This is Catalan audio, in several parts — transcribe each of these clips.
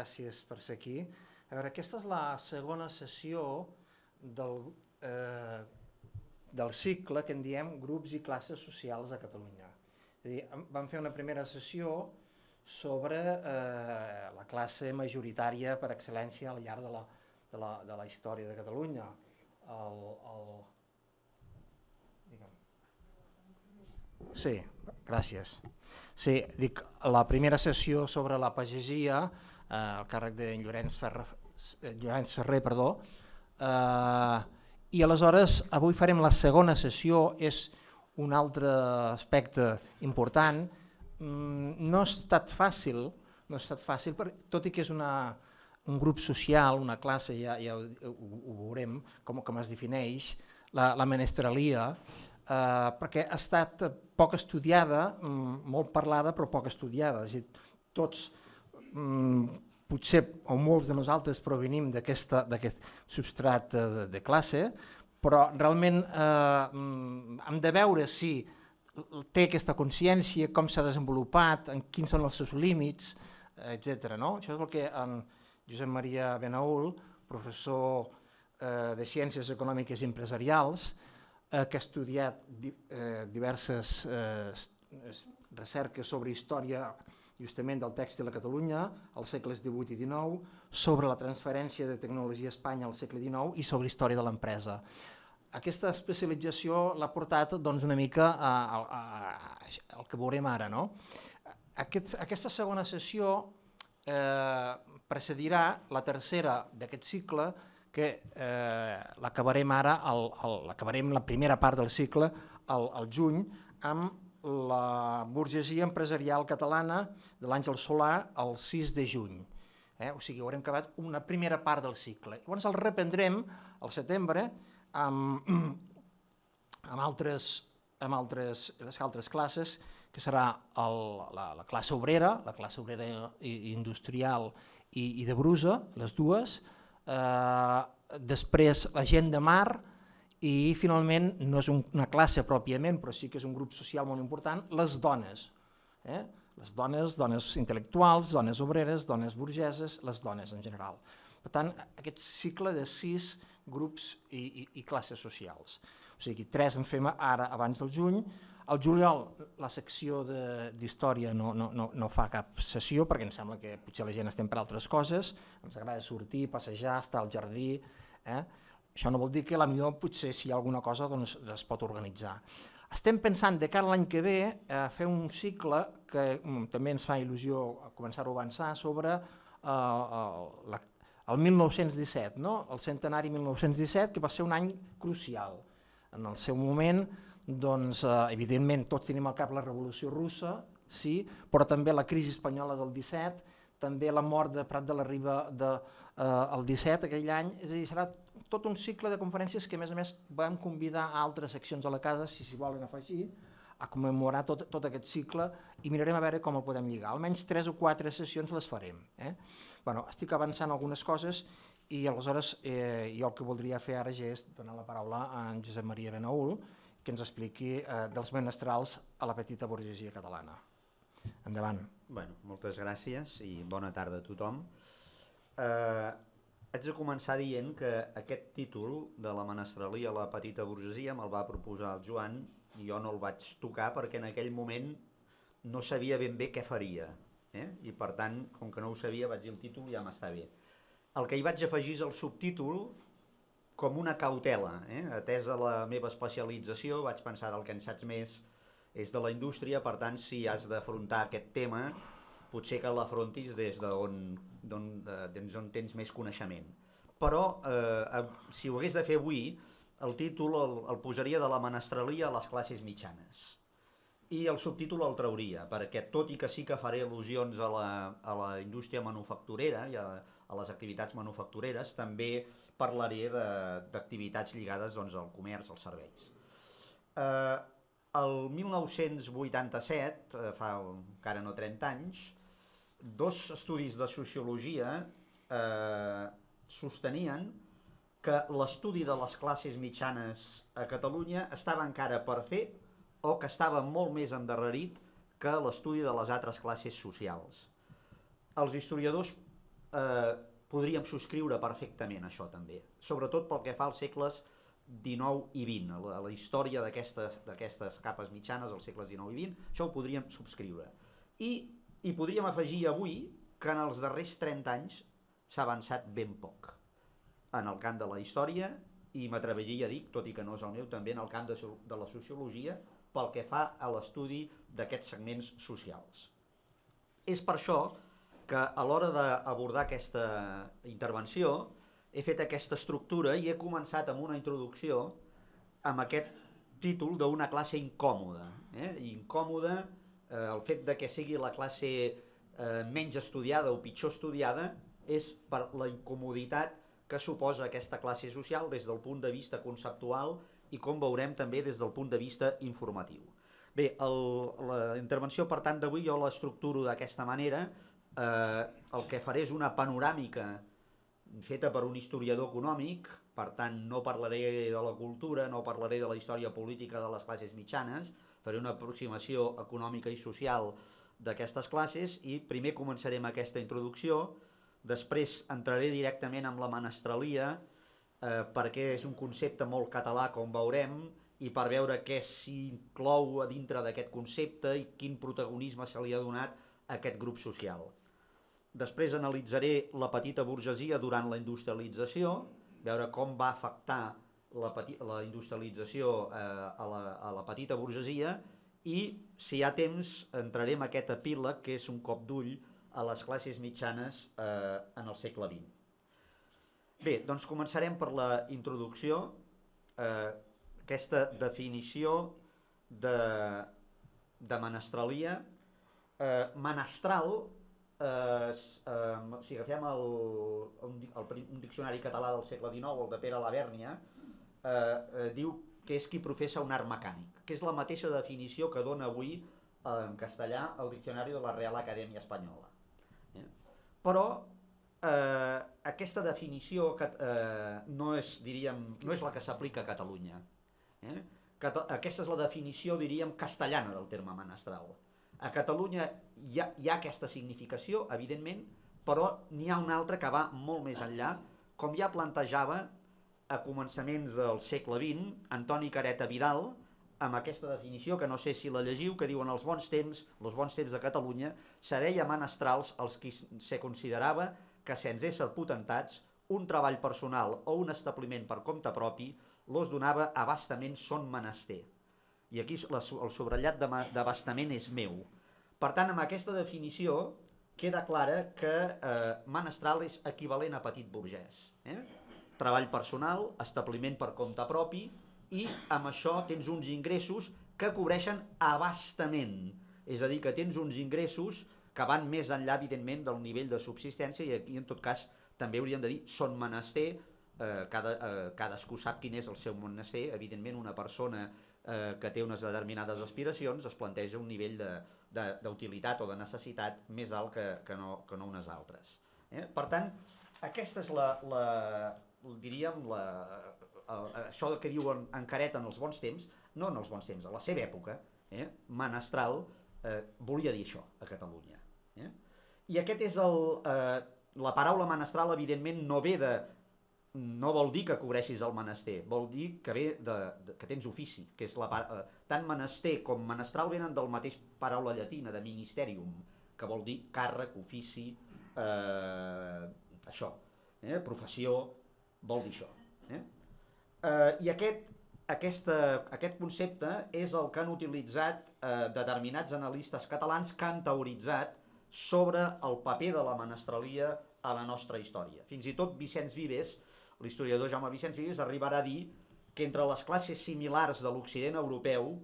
gràcies per ser aquí. A veure, aquesta és la segona sessió del cicle que en diem Grups i classes socials a Catalunya. És a dir, vam fer una primera sessió sobre la classe majoritària per excel·lència al llarg de la història de Catalunya. Sí, gràcies. Sí, dic, la primera sessió sobre la pagesia, al càrrec de Llorenç Ferrer, i aleshores avui farem la segona sessió, és un altre aspecte important. No ha estat fàcil, tot i que és un grup social, una classe, ja ho veurem com es defineix, la menestralia, perquè ha estat poc estudiada, molt parlada però poc estudiada. És a dir, tots, potser o molts de nosaltres provenim d'aquest substrat de classe, però realment hem de veure si té aquesta consciència, com s'ha desenvolupat, quins són els seus límits, etc. Això és el que en Josep Maria Benaül, professor de Ciències Econòmiques i Empresarials, que ha estudiat diverses recerques sobre història justament del tèxtil a Catalunya als segles XVIII i XIX, sobre la transferència de tecnologia a Espanya al segle XIX i sobre història de l'empresa. Aquesta especialització l'ha portat una mica al que veurem ara. Aquesta segona sessió precedirà la tercera d'aquest cicle, que l'acabarem ara, l'acabarem la primera part del cicle al juny, amb la burgesia empresarial catalana de l'Àngel Solà el 6 de juny. O sigui, haurem acabat una primera part del cicle. Llavors el reprendrem al setembre amb altres classes, que serà la classe obrera industrial i de brusa, les dues, després la gent de mar i finalment, no és una classe pròpiament, però sí que és un grup social molt important, les dones. Les dones intel·lectuals, dones obreres, dones burgeses, les dones en general. Per tant, aquest cicle de 6 grups i classes socials. O sigui, 3 en fem ara abans del juny. Al juliol la secció d'història no fa cap sessió perquè em sembla que potser la gent estem per altres coses, ens agrada sortir, passejar, estar al jardí. Això no vol dir que potser si hi ha alguna cosa es pot organitzar. Estem pensant de cara a l'any que ve fer un cicle que també ens fa il·lusió començar-ho a avançar sobre el 1917, el centenari 1917, que va ser un any crucial. En el seu moment, evidentment, tots tenim al cap la Revolució Russa, sí, però també la crisi espanyola del 17, també la mort de Prat de la Riba el 17, aquell any. És a dir, serà tot un cicle de conferències que, a més, vam convidar a altres seccions de la casa, si s'hi volen afegir, a commemorar tot aquest cicle i mirarem a veure com el podem lligar. Almenys 3 o 4 sessions les farem. Estic avançant algunes coses i aleshores jo el que voldria fer ara ja és donar la paraula a en Josep Maria Benaül, que ens expliqui dels menestrals a la petita burgesia catalana. Endavant. Moltes gràcies i bona tarda a tothom. Haig de començar dient que aquest títol de la menestralia a la petita burgesia me'l va proposar el Joan i jo no el vaig tocar perquè en aquell moment no sabia ben bé què faria. I per tant, com que no ho sabia, vaig dir el títol i ja m'està bé. El que hi vaig afegir és el subtítol com una cautela. Atesa la meva especialització, vaig pensar del que en saps més és de la indústria, per tant, si has d'afrontar aquest tema, potser que l'afrontis des d'on tens més coneixement. Però, si ho hagués de fer avui, el títol el posaria de la menestralia a les classes mitjanes. I el subtítol el trauria, perquè tot i que sí que faré al·lusions a la indústria manufacturera i a les activitats manufactureres, també parlaré d'activitats lligades al comerç, als serveis. El 1987, fa encara no 30 anys, 2 estudis de sociologia sostenien que l'estudi de les classes mitjanes a Catalunya estava encara per fer o que estava molt més endarrerit que l'estudi de les altres classes socials. Els historiadors podríem subscriure perfectament això també, sobretot pel que fa als segles XIX i XX, a la història d'aquestes capes mitjanes als segles XIX i XX, això ho podríem subscriure. I podríem afegir avui que en els darrers 30 anys s'ha avançat ben poc en el camp de la història i m'atreviria a dir, tot i que no és el meu, també en el camp de la sociologia pel que fa a l'estudi d'aquests segments socials. És per això que a l'hora d'abordar aquesta intervenció he fet aquesta estructura i he començat amb una introducció amb aquest títol d'una classe incòmoda. Incòmoda, el fet de que sigui la classe menys estudiada o pitjor estudiada és per la incomoditat que suposa aquesta classe social des del punt de vista conceptual i com veurem també des del punt de vista informatiu. Bé, la intervenció per tant d'avui jo l'estructuro d'aquesta manera. El que faré és una panoràmica feta per un historiador econòmic, per tant no parlaré de la cultura, no parlaré de la història política de les classes mitjanes, faré una aproximació econòmica i social d'aquestes classes i primer començarem aquesta introducció, després entraré directament amb la menestralia perquè és un concepte molt català com veurem i per veure què s'inclou a dintre d'aquest concepte i quin protagonisme se li ha donat a aquest grup social. Després analitzaré la petita burgesia durant la industrialització, veure com va afectar la industrialització a la petita burgesia i, si hi ha temps, entraré en aquest epíleg que és un cop d'ull a les classes mitjanes en el segle XX. Bé, doncs començarem per la introducció, aquesta definició de menestralia. Menestral, si agafem un diccionari català del segle XIX, el de Pere Lavèrnia, diu que és qui professa un art mecànic, que és la mateixa definició que dona avui en castellà el diccionari de la Real Acadèmia Espanyola. Però aquesta definició no és la que s'aplica a Catalunya. Aquesta és la definició, diríem, castellana del terme menestral. A Catalunya hi ha aquesta significació, evidentment, però n'hi ha una altra que va molt més enllà, com ja plantejava a començaments del segle XX Antoni Careta Vidal, amb aquesta definició, que no sé si la llegiu, que diuen els bons temps de Catalunya, se deia menestrals els qui se considerava que sense ésser potentats, un treball personal o un establiment per compte propi los donava abastament son menester. I aquí el subratllat d'abastament és meu. Per tant, amb aquesta definició queda clara que menestral és equivalent a petit burgès. Treball personal, establiment per compte propi, i amb això tens uns ingressos que cobreixen abastament. És a dir, que tens uns ingressos que van més enllà, evidentment, del nivell de subsistència, i aquí, en tot cas, també hauríem de dir son menester. Cadascú sap quin és el seu menester. Evidentment, una persona que té unes determinades aspiracions es planteja un nivell d'utilitat o de necessitat més alt que no unes altres. Per tant, aquesta és diríem, això que diuen en Careta en els bons temps, no en els bons temps, a la seva època, menestral, volia dir això a Catalunya. I aquest és la paraula menestral, evidentment, no vol dir que cobreixis el menester, vol dir que ve que tens ofici, que és tant menester com menestral venen del mateix paraula llatina, de ministerium, que vol dir càrrec, ofici, això, professió, vol dir això. I aquest concepte és el que han utilitzat determinats analistes catalans que han teoritzat sobre el paper de la menestralia a la nostra història. Fins i tot Vicenç Vives, l'historiador Jaume Vicenç Vives, arribarà a dir que entre les classes similars de l'Occident europeu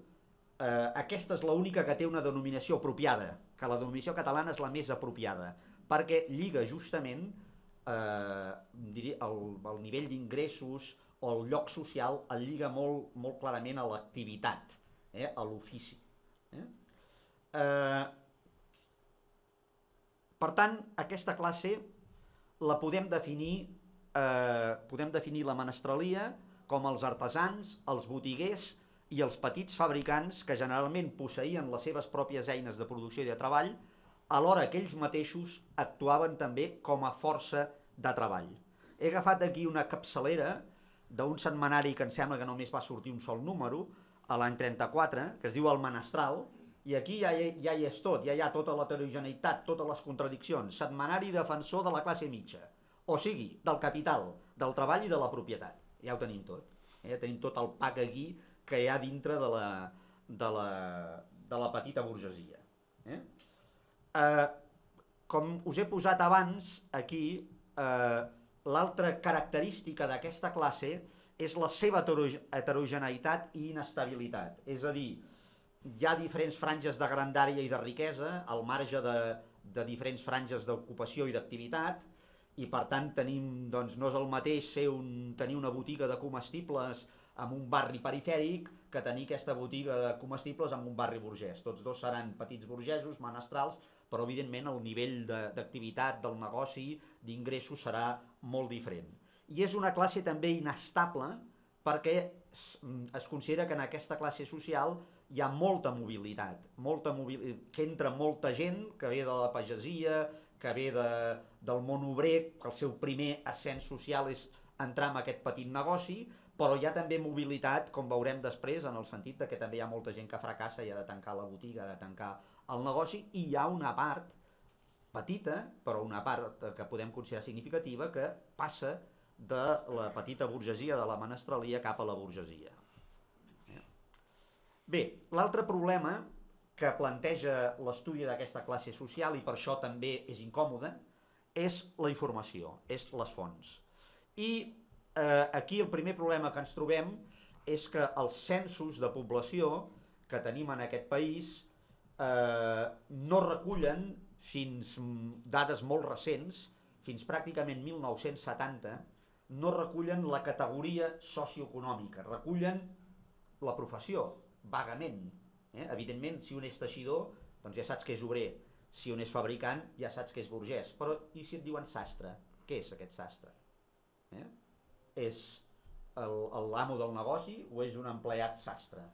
aquesta és l'única que té una denominació apropiada, que la denominació catalana és la més apropiada, perquè lliga justament el nivell d'ingressos o el lloc social, el lliga molt clarament a l'activitat, a l'ofici. Per tant, aquesta classe la podem definir la menestralia com els artesans, els botiguers i els petits fabricants que generalment posseïen les seves pròpies eines de producció i de treball alhora que ells mateixos actuaven també com a força de treball. He agafat aquí una capçalera d'un setmanari que em sembla que només va sortir un sol número, a l'any 34, que es diu El Menestral, i aquí ja hi és tot, ja hi ha tota l'heterogeneïtat, totes les contradiccions, setmanari defensor de la classe mitja, o sigui, del capital, del treball i de la propietat. Ja ho tenim tot. Ja tenim tot el pack aquí que hi ha dintre de la petita burgesia. Com us he posat abans, aquí, l'altra característica d'aquesta classe és la seva heterogeneïtat i inestabilitat. És a dir, hi ha diferents franges de grandària i de riquesa, al marge de diferents franges d'ocupació i d'activitat, i per tant no és el mateix tenir una botiga de comestibles en un barri perifèric que tenir aquesta botiga de comestibles en un barri burgès. Tots dos seran petits burgesos, menestrals, però evidentment el nivell d'activitat del negoci, d'ingressos, serà molt diferent. I és una classe també inestable perquè es considera que en aquesta classe social hi ha molta mobilitat, que entra molta gent que ve de la pagesia, que ve del món obrer, que el seu primer ascens social és entrar en aquest petit negoci, però hi ha també mobilitat, com veurem després, en el sentit que també hi ha molta gent que fracassa i ha de tancar la botiga, ha de tancar el negoci, i hi ha una part petita, però una part que podem considerar significativa, que passa de la petita burgesia, de la menestralia, cap a la burgesia. Bé, l'altre problema que planteja l'estudi d'aquesta classe social, i per això també és incòmode, és la informació, és les fonts. I aquí el primer problema que ens trobem és que els censos de població que tenim en aquest país no recullen fins dades molt recents, fins pràcticament 1970, no recullen la categoria socioeconòmica, recullen la professió, vagament. Evidentment, si un és teixidor, doncs ja saps que és obrer. Si un és fabricant, ja saps que és burgès. Però i si et diuen sastre? Què és aquest sastre? És l'amo del negoci o és un empleat sastre?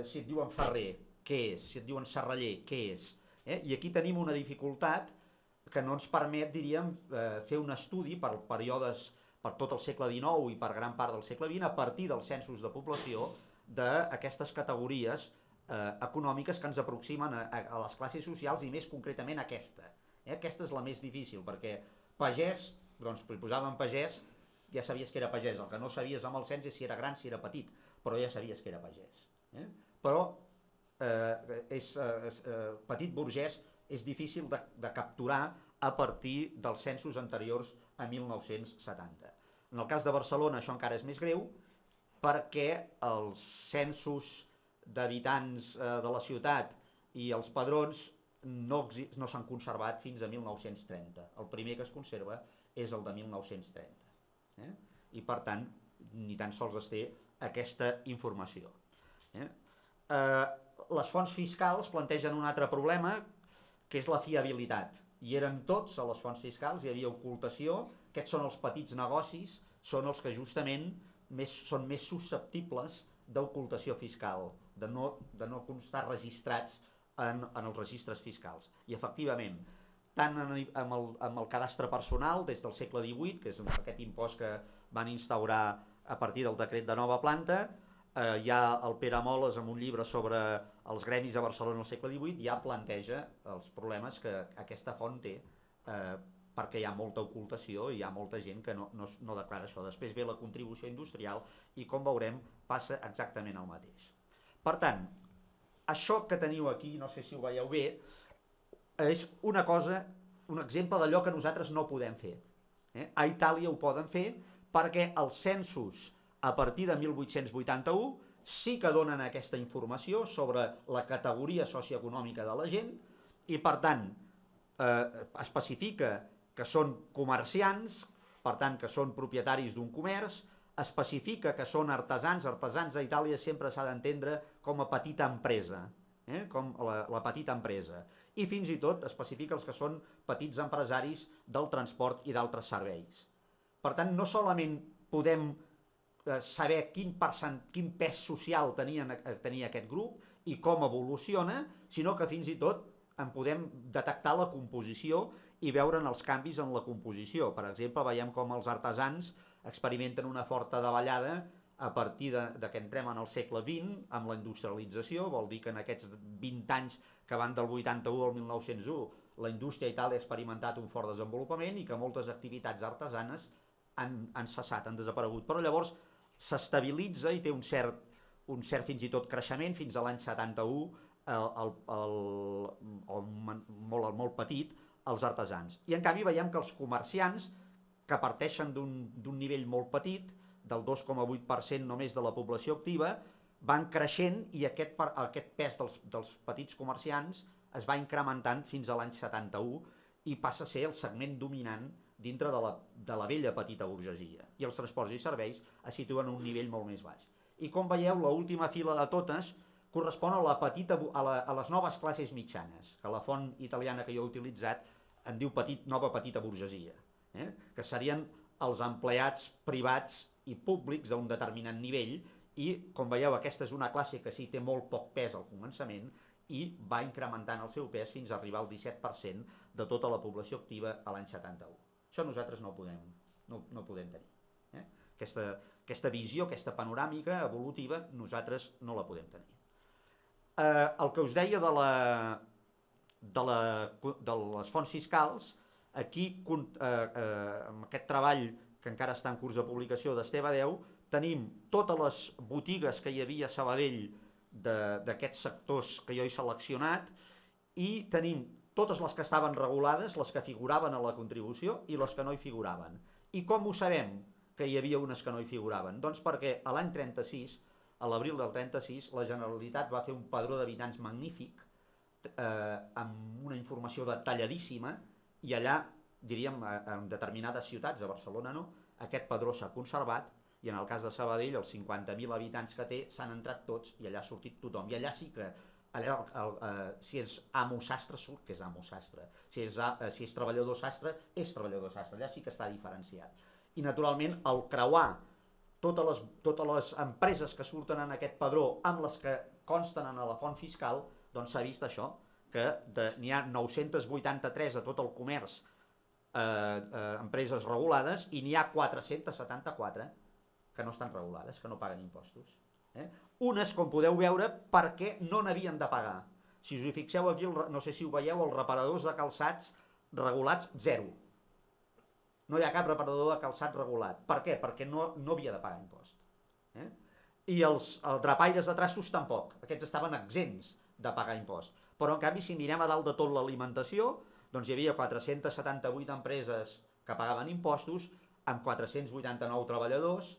Si et diuen ferrer, què és? Si et diuen serraller, què és? I aquí tenim una dificultat que no ens permet, diríem, fer un estudi per períodes, per tot el segle XIX i per gran part del segle XX, a partir dels censos de població, d'aquestes categories econòmiques que ens aproximen a les classes socials i més concretament aquesta. Aquesta és la més difícil, perquè pagès, doncs posàvem pagès, ja sabies que era pagès, el que no sabies amb el cens és si era gran, si era petit, però ja sabies que era pagès. Però petit burgès és difícil de capturar a partir dels censos anteriors a 1970. En el cas de Barcelona això encara és més greu, perquè els censos d'habitants de la ciutat i els padrons no s'han conservat fins a 1930. El primer que es conserva és el de 1930. I per tant, ni tan sols es té aquesta informació. Les fonts fiscals plantegen un altre problema, que és la fiabilitat. I eren tots, a les fonts fiscals, hi havia ocultació, aquests són els petits negocis, són els que justament són més susceptibles d'ocultació fiscal, de no constar registrats en els registres fiscals. I efectivament, tant amb el cadastre personal des del segle XVIII, que és aquest impost que van instaurar a partir del decret de nova planta, ja el Pere Moles, en un llibre sobre els gremis a Barcelona al segle XVIII, ja planteja els problemes que aquesta font té, perquè hi ha molta ocultació i hi ha molta gent que no declara això. Després ve la contribució industrial i, com veurem, passa exactament el mateix. Per tant, això que teniu aquí, no sé si ho veieu bé, és una cosa, un exemple d'allò que nosaltres no podem fer. A Itàlia ho poden fer perquè els censos a partir de 1881 sí que donen aquesta informació sobre la categoria socioeconòmica de la gent i, per tant, especifica que són comerciants, per tant, que són propietaris d'un comerç, especifica que són artesans a Itàlia sempre s'ha d'entendre com a petita empresa, com la petita empresa, i fins i tot especifica els que són petits empresaris del transport i d'altres serveis. Per tant, no solament podem saber quin pes social tenia aquest grup i com evoluciona, sinó que fins i tot en podem detectar la composició i veure'n els canvis en la composició. Per exemple, veiem com els artesans experimenten una forta davallada a partir de que entrem en el segle XX amb la industrialització, vol dir que en aquests 20 anys que van del 81 al 1901 la indústria a Itàlia ha experimentat un fort desenvolupament i que moltes activitats artesanes han cessat, han desaparegut. Però llavors s'estabilitza i té un cert fins i tot creixement fins a l'any 71, molt petit, els artesans. I en canvi veiem que els comerciants, que parteixen d'un nivell molt petit, del 2,8% només de la població activa, van creixent i aquest pes dels petits comerciants es va incrementant fins a l'any 71 i passa a ser el segment dominant dintre de la vella petita burgesia. I els transports i serveis es situen a un nivell molt més baix. I com veieu, l'última fila de totes correspon a les noves classes mitjanes, que la font italiana que jo he utilitzat en diu nova petita burgesia, que serien els empleats privats i públics d'un determinat nivell, i com veieu aquesta és una classe que sí té molt poc pes al començament i va incrementant el seu pes fins a arribar al 17% de tota la població activa a l'any 71. Això nosaltres no podem tenir. Aquesta visió, aquesta panoràmica evolutiva, nosaltres no la podem tenir. El que us deia de les fonts fiscals, aquí, amb aquest treball que encara està en curs de publicació d'Esteve Deu, tenim totes les botigues que hi havia a Sabadell d'aquests sectors que jo he seleccionat i tenim totes les que estaven regulades, les que figuraven a la contribució i les que no hi figuraven. I com ho sabem que hi havia unes que no hi figuraven? Doncs perquè a l'any 36, a l'abril del 36, la Generalitat va fer un padró d'habitants magnífic, amb una informació detalladíssima, i allà, diríem, en determinades ciutats, a Barcelona no, aquest padró s'ha conservat, i en el cas de Sabadell, els 50.000 habitants que té, s'han entrat tots i allà ha sortit tothom. I allà sí que, si és amo sastre, surt que és amo sastre. Si és treballador sastre, és treballador sastre. Allà sí que està diferenciat. I naturalment, al creuar totes les empreses que surten en aquest padró amb les que consten en la font fiscal, doncs s'ha vist això, que n'hi ha 983 a tot el comerç, empreses regulades, i n'hi ha 474 que no estan regulades, que no paguen impostos. Unes, com podeu veure, perquè no n'havien de pagar. Si us hi fixeu aquí, no sé si ho veieu, els reparadors de calçats regulats, 0. No hi ha cap reparador de calçat regulat. Per què? Perquè no havia de pagar impost. I els drapaires de traços tampoc. Aquests estaven exempts de pagar impost. Però, en canvi, si mirem a dalt de tot l'alimentació, doncs hi havia 478 empreses que pagaven impostos amb 489 treballadors.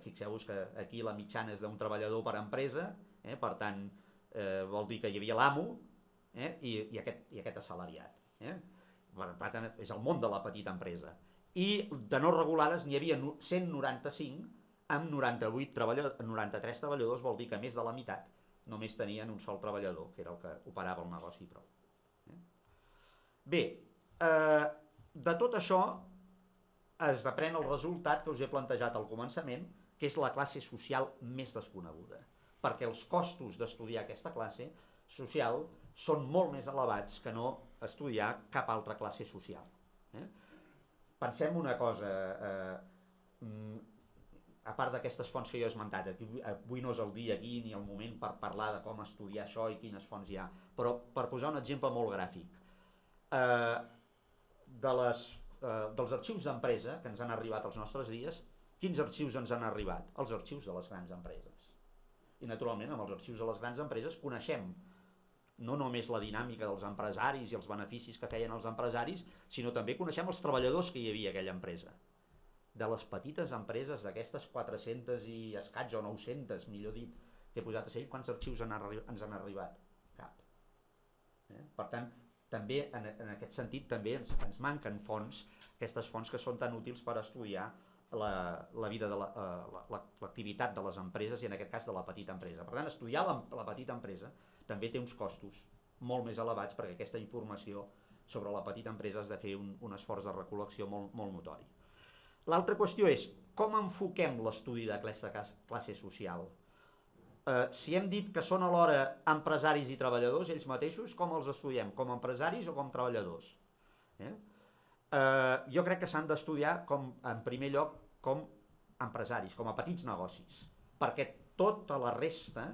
Fixeu-vos que aquí la mitjana és d'un treballador per empresa, per tant, vol dir que hi havia l'amo i aquest assalariat. Per tant, és el món de la petita empresa. I de no regulades n'hi havia 195 amb 93 treballadors, vol dir que més de la meitat només tenien un sol treballador, que era el que operava el negoci prou. Bé, de tot això es desprèn el resultat que us he plantejat al començament, que és la classe social més desconeguda, perquè els costos d'estudiar aquesta classe social són molt més elevats que no estudiar cap altra classe social. Pensem una cosa, a part d'aquestes fonts que jo he esmentat, avui no és el dia aquí ni el moment per parlar de com estudiar això i quines fonts hi ha, però per posar un exemple molt gràfic, dels arxius d'empresa que ens han arribat als nostres dies, quins arxius ens han arribat? Els arxius de les grans empreses. I naturalment amb els arxius de les grans empreses coneixem no només la dinàmica dels empresaris i els beneficis que feien els empresaris, sinó també coneixem els treballadors que hi havia a aquella empresa. De les petites empreses, d'aquestes 400 i escaig o 900, millor dit, que he posat a seguir, quants arxius ens han arribat? Cap. Per tant, també en aquest sentit també ens manquen fonts, aquestes fonts que són tan útils per estudiar la vida de l'activitat de les empreses i en aquest cas de la petita empresa. Per tant, estudiar la petita empresa també té uns costos molt més elevats perquè aquesta informació sobre la petita empresa has de fer un esforç de recol·lecció molt notori. L'altra qüestió és com enfoquem l'estudi d'aquesta classe social. Si hem dit que són alhora empresaris i treballadors, ells mateixos, com els estudiem? Com empresaris o com treballadors? Jo crec que s'han d'estudiar en primer lloc com empresaris, com a petits negocis, perquè tota la resta,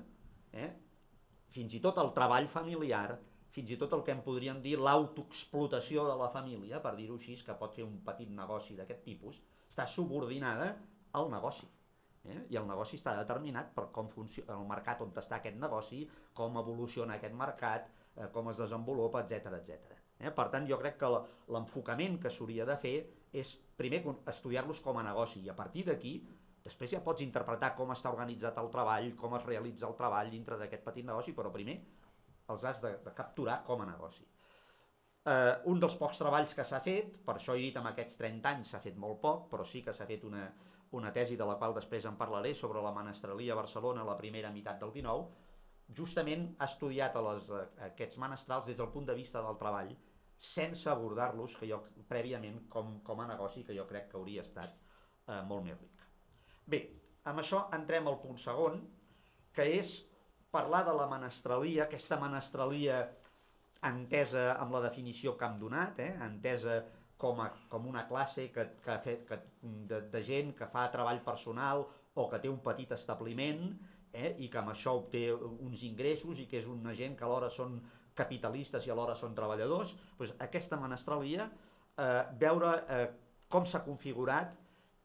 fins i tot el treball familiar, fins i tot el que en podríem dir l'autoexplotació de la família, per dir-ho així, que pot fer un petit negoci d'aquest tipus, està subordinada al negoci. I el negoci està determinat per com funciona el mercat on està aquest negoci, com evoluciona aquest mercat, com es desenvolupa, etc. Per tant, jo crec que l'enfocament que s'hauria de fer és primer estudiar-los com a negoci, i a partir d'aquí després ja pots interpretar com està organitzat el treball, com es realitza el treball dintre d'aquest petit negoci, però primer els has de capturar com a negoci. Un dels pocs treballs que s'ha fet, per això he dit en aquests 30 anys s'ha fet molt poc, però sí que s'ha fet una tesi de la qual després en parlaré sobre la menestralia a Barcelona a la primera meitat del XIX, justament ha estudiat aquests menestrals des del punt de vista del treball, sense abordar-los prèviament com a negoci, que jo crec que hauria estat molt més ric. Bé, amb això entrem al punt segon, que és parlar de la menestralia, aquesta menestralia entesa amb la definició que hem donat, entesa com una classe de gent que fa treball personal o que té un petit establiment i que amb això obté uns ingressos i que és una gent que alhora són capitalistes i alhora són treballadors. Doncs aquesta menestralia, veure com s'ha configurat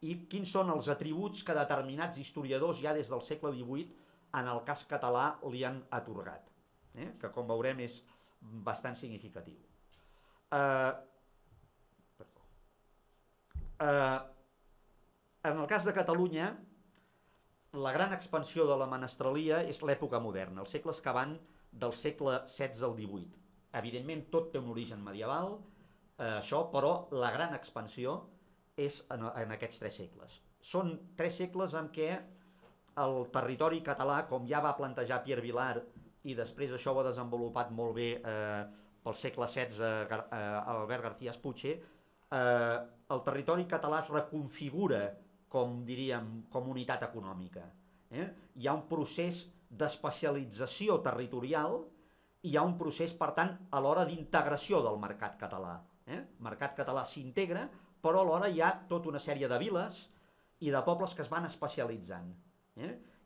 i quins són els atributs que determinats historiadors ja des del segle XVIII en el cas català li han atorgat, que com veurem és bastant significatiu. En el cas de Catalunya, la gran expansió de la menestralia és l'època moderna, els segles que van del segle XVI al XVIII. Evidentment tot té un origen medieval, però la gran expansió és en aquests 3 segles. Són 3 segles en què el territori català, com ja va plantejar Pierre Vilar, i després això ho ha desenvolupat molt bé pel segle XVI Albert García Espuche, el territori català es reconfigura com unitat econòmica. Hi ha un procés d'especialització territorial i hi ha un procés, per tant, alhora d'integració del mercat català. El mercat català s'integra, però alhora hi ha tota una sèrie de viles i de pobles que es van especialitzant.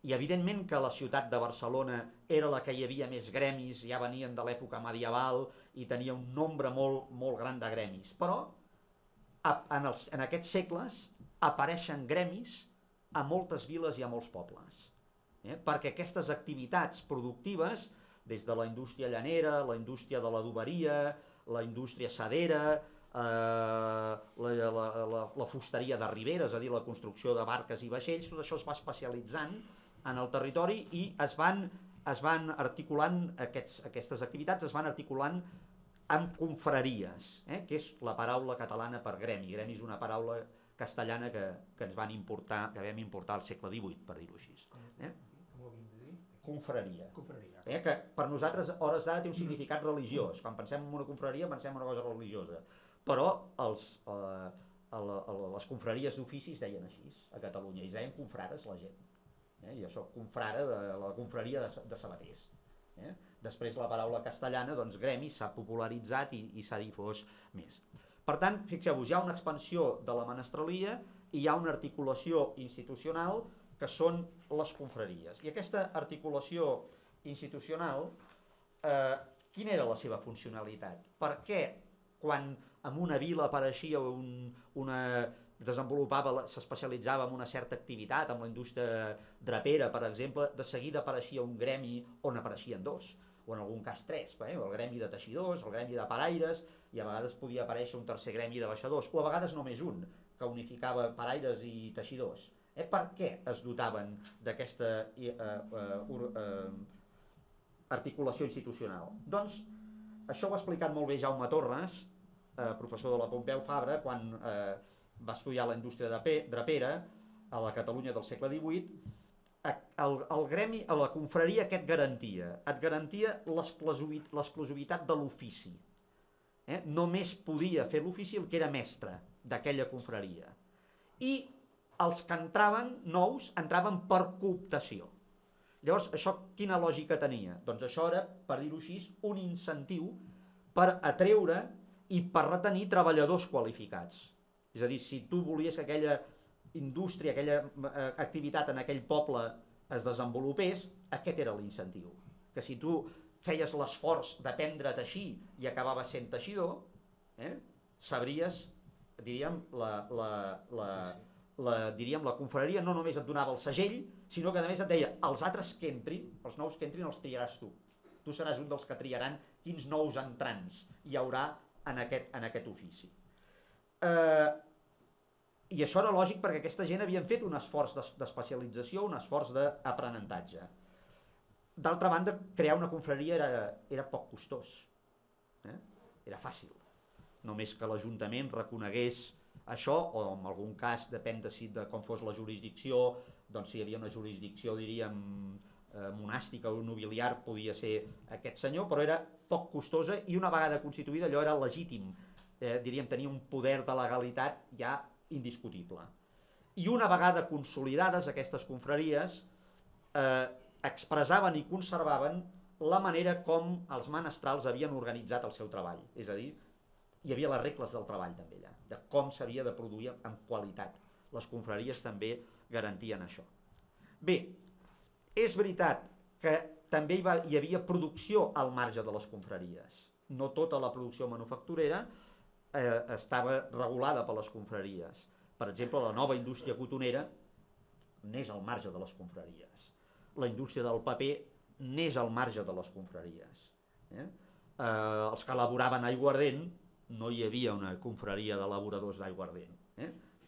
I evidentment que la ciutat de Barcelona era la que hi havia més gremis, ja venien de l'època medieval i tenia un nombre molt, molt gran de gremis, però en aquests segles apareixen gremis a moltes viles i a molts pobles, perquè aquestes activitats productives, des de la indústria llanera, la indústria de l'adoberia, la indústria sedera, la fusteria de ribera, és a dir, la construcció de barques i vaixells, tot això es va especialitzant en el territori i es van articulant, aquestes activitats es van articulant amb confraries, que és la paraula catalana per gremi. Gremi és una paraula castellana que ens van importar, que vam importar al segle XVIII, per dir-ho així. Com ho havíem de dir? Confraria. Confraria. Que per nosaltres, a hores d'ara, té un significat religiós. Quan pensem en una confraria, pensem en una cosa religiosa. Però les confraries d'oficis deien així, a Catalunya, i es deien confrares la gent. I això, confrare, de la confraria de sabaters. Després la paraula castellana, doncs gremi, s'ha popularitzat i s'ha difós més. Per tant, fixeu-vos, hi ha una expansió de la menestralia i hi ha una articulació institucional que són les confraries. I aquesta articulació institucional, quina era la seva funcionalitat? Per què quan en una vila apareixia s'especialitzava en una certa activitat, amb la indústria drapera, per exemple, de seguida apareixia un gremi on apareixien 2, o en algun cas 3, el gremi de teixidors, el gremi de paraires, i a vegades podia aparèixer un tercer gremi de baixadors, o a vegades només un, que unificava paraires i teixidors. Per què es dotaven d'aquesta articulació institucional? Doncs això ho ha explicat molt bé Jaume Torres, professor de la Pompeu Fabra, quan va estudiar la indústria drapera a la Catalunya del segle XVIII. El gremi, la confraria, què et garantia? Et garantia l'exclusivitat de l'ofici. Només podia fer l'ofici el que era mestre d'aquella confraria. I els que entraven nous entraven per cooptació. Llavors, això quina lògica tenia? Doncs això era, per dir-ho així, un incentiu per atreure i per retenir treballadors qualificats. És a dir, si tu volies que aquella indústria, aquella activitat en aquell poble es desenvolupés, aquest era l'incentiu. Que si tu feies l'esforç d'aprendre a teixir i acabaves sent teixidor, sabries, diríem, la confraria no només et donava el segell, sinó que a més et deia, els altres que entrin, els nous que entrin els triaràs tu. Tu seràs un dels que triaran quins nous entrants hi haurà en aquest ofici. I això era lògic perquè aquesta gent havien fet un esforç d'especialització, un esforç d'aprenentatge. D'altra banda, crear una confraria era poc costós. Era fàcil. Només que l'Ajuntament reconegués això, o en algun cas, depèn de com fos la jurisdicció, doncs si hi havia una jurisdicció, diríem, monàstica o nobiliar, podia ser aquest senyor, però era poc costosa i una vegada constituïda allò era legítim, diríem, tenia un poder de legalitat ja indiscutible. I una vegada consolidades aquestes confraries, expressaven i conservaven la manera com els menestrals havien organitzat el seu treball, és a dir, hi havia les regles del treball també allà, de com s'havia de produir amb qualitat. Les confraries també garantien això. Bé, és veritat que també hi havia producció al marge de les confraries. No tota la producció manufacturera estava regulada per les confraries. Per exemple, la nova indústria cotonera n'és al marge de les confraries. La indústria del paper n'és al marge de les confraries. Els que elaboraven aiguardent no hi havia una confraria d'elaboradors d'aiguardent.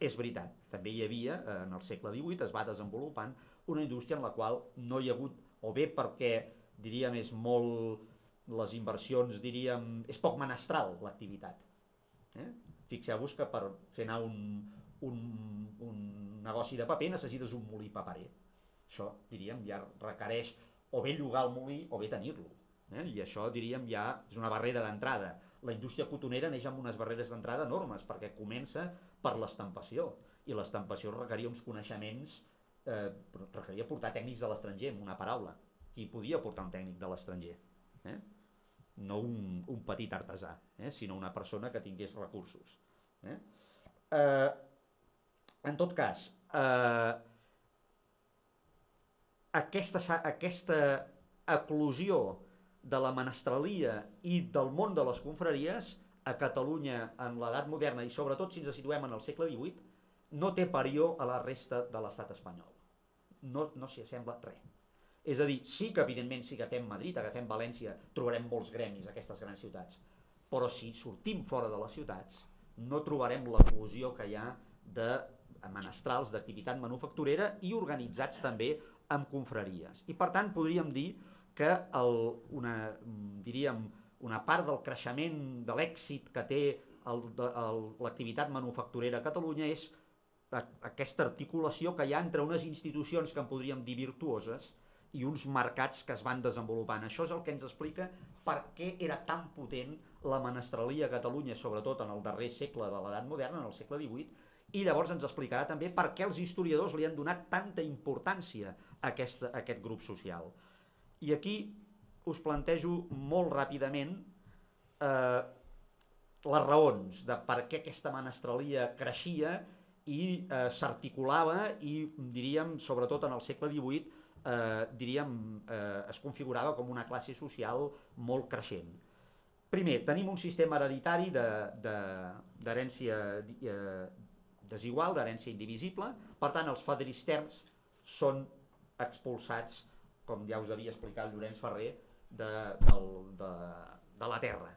És veritat, també hi havia, en el segle XVIII es va desenvolupant una indústria en la qual no hi ha hagut, o bé perquè, diríem, és molt, les inversions, diríem, és poc menestral l'activitat. Fixeu-vos que per fer anar un negoci de paper necessites un molí paperer. Això, diríem, ja requereix o bé llogar el molí o bé tenir-lo. I això, diríem, ja és una barrera d'entrada. La indústria cotonera neix amb unes barreres d'entrada enormes perquè comença per l'estampació i l'estampació requeria uns coneixements, requeria portar tècnics de l'estranger, amb una paraula. Qui podia portar un tècnic de l'estranger? No un petit artesà, sinó una persona que tingués recursos. En tot cas, aquesta eclosió de la menestralia i del món de les confraries a Catalunya en l'edat moderna i sobretot si ens situem en el segle XVIII no té parió a la resta de l'estat espanyol. No s'hi assembla res. És a dir, sí que evidentment si agafem Madrid, agafem València, trobarem molts gremis a aquestes grans ciutats, però si sortim fora de les ciutats no trobarem l'eclosió que hi ha de menestrals d'activitat manufacturera i organitzats també amb confraries. I per tant podríem dir que una part del creixement, de l'èxit que té l'activitat manufacturera a Catalunya és aquesta articulació que hi ha entre unes institucions que en podríem dir virtuoses i uns mercats que es van desenvolupant. Això és el que ens explica per què era tan potent la menestralia a Catalunya, sobretot en el darrer segle de l'edat moderna, en el segle XVIII, i llavors ens explicarà també per què els historiadors li han donat tanta importància a aquest grup social. I aquí us plantejo molt ràpidament les raons de per què aquesta menestralia creixia i s'articulava i, diríem, sobretot en el segle XVIII, es configurava com una classe social molt creixent. Primer, tenim un sistema hereditari d'herència desigual, d'herència indivisible, per tant els fadristerns són expulsats, com ja us havia explicat Llorenç Ferrer, de la terra.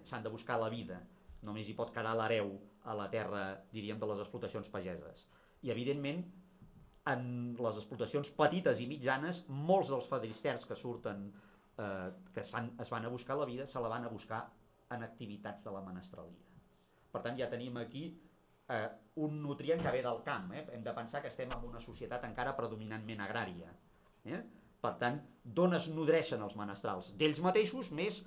S'han de buscar la vida, només hi pot quedar l'hereu a la terra, diríem, de les explotacions pageses. I evidentment, en les explotacions petites i mitjanes, molts dels fadristerns que surten, que es van a buscar la vida, se la van a buscar en activitats de la menestralia. Per tant, ja tenim aquí un nutrient que ve del camp. Hem de pensar que estem en una societat encara predominantment agrària. Per tant, d'on es nodreixen els menestrals? D'ells mateixos, més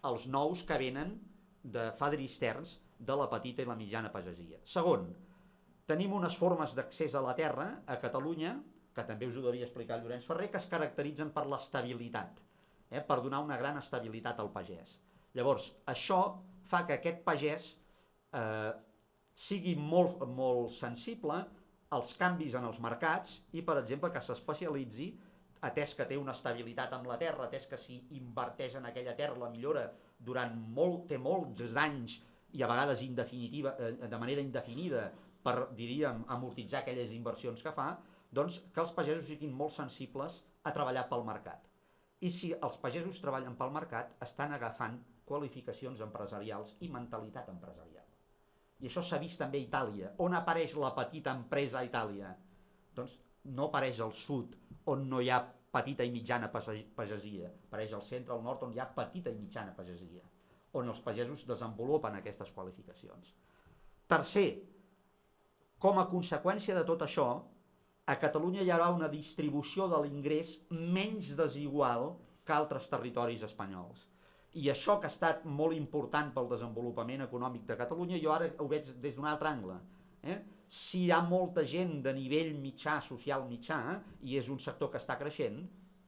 els nous que venen de fadristerns de la petita i la mitjana pagesia. Segon, tenim unes formes d'accés a la terra a Catalunya que també us ho devia explicar el Llorenç Ferrer, que es caracteritzen per l'estabilitat, per donar una gran estabilitat al pagès. Llavors, això fa que aquest pagès sigui molt, molt sensible als canvis en els mercats i, per exemple, que s'especialitzi, atès que té una estabilitat amb la terra, atès que si inverteix en aquella terra la millora té molts anys i a vegades de manera indefinida per, diríem, amortitzar aquelles inversions que fa, doncs que els pagesos siguin molt sensibles a treballar pel mercat. I si els pagesos treballen pel mercat, estan agafant qualificacions empresarials i mentalitat empresarial. I això s'ha vist també a Itàlia. On apareix la petita empresa a Itàlia? Doncs no apareix al sud, on no hi ha petita i mitjana pagesia. Apareix al centre, al nord, on hi ha petita i mitjana pagesia, on els pagesos desenvolupen aquestes qualificacions. Tercer, com a conseqüència de tot això, a Catalunya hi haurà una distribució de l'ingrés menys desigual que altres territoris espanyols. I això, que ha estat molt important pel desenvolupament econòmic de Catalunya, jo ara ho veig des d'un altre angle. Si hi ha molta gent de nivell mitjà, social mitjà, i és un sector que està creixent,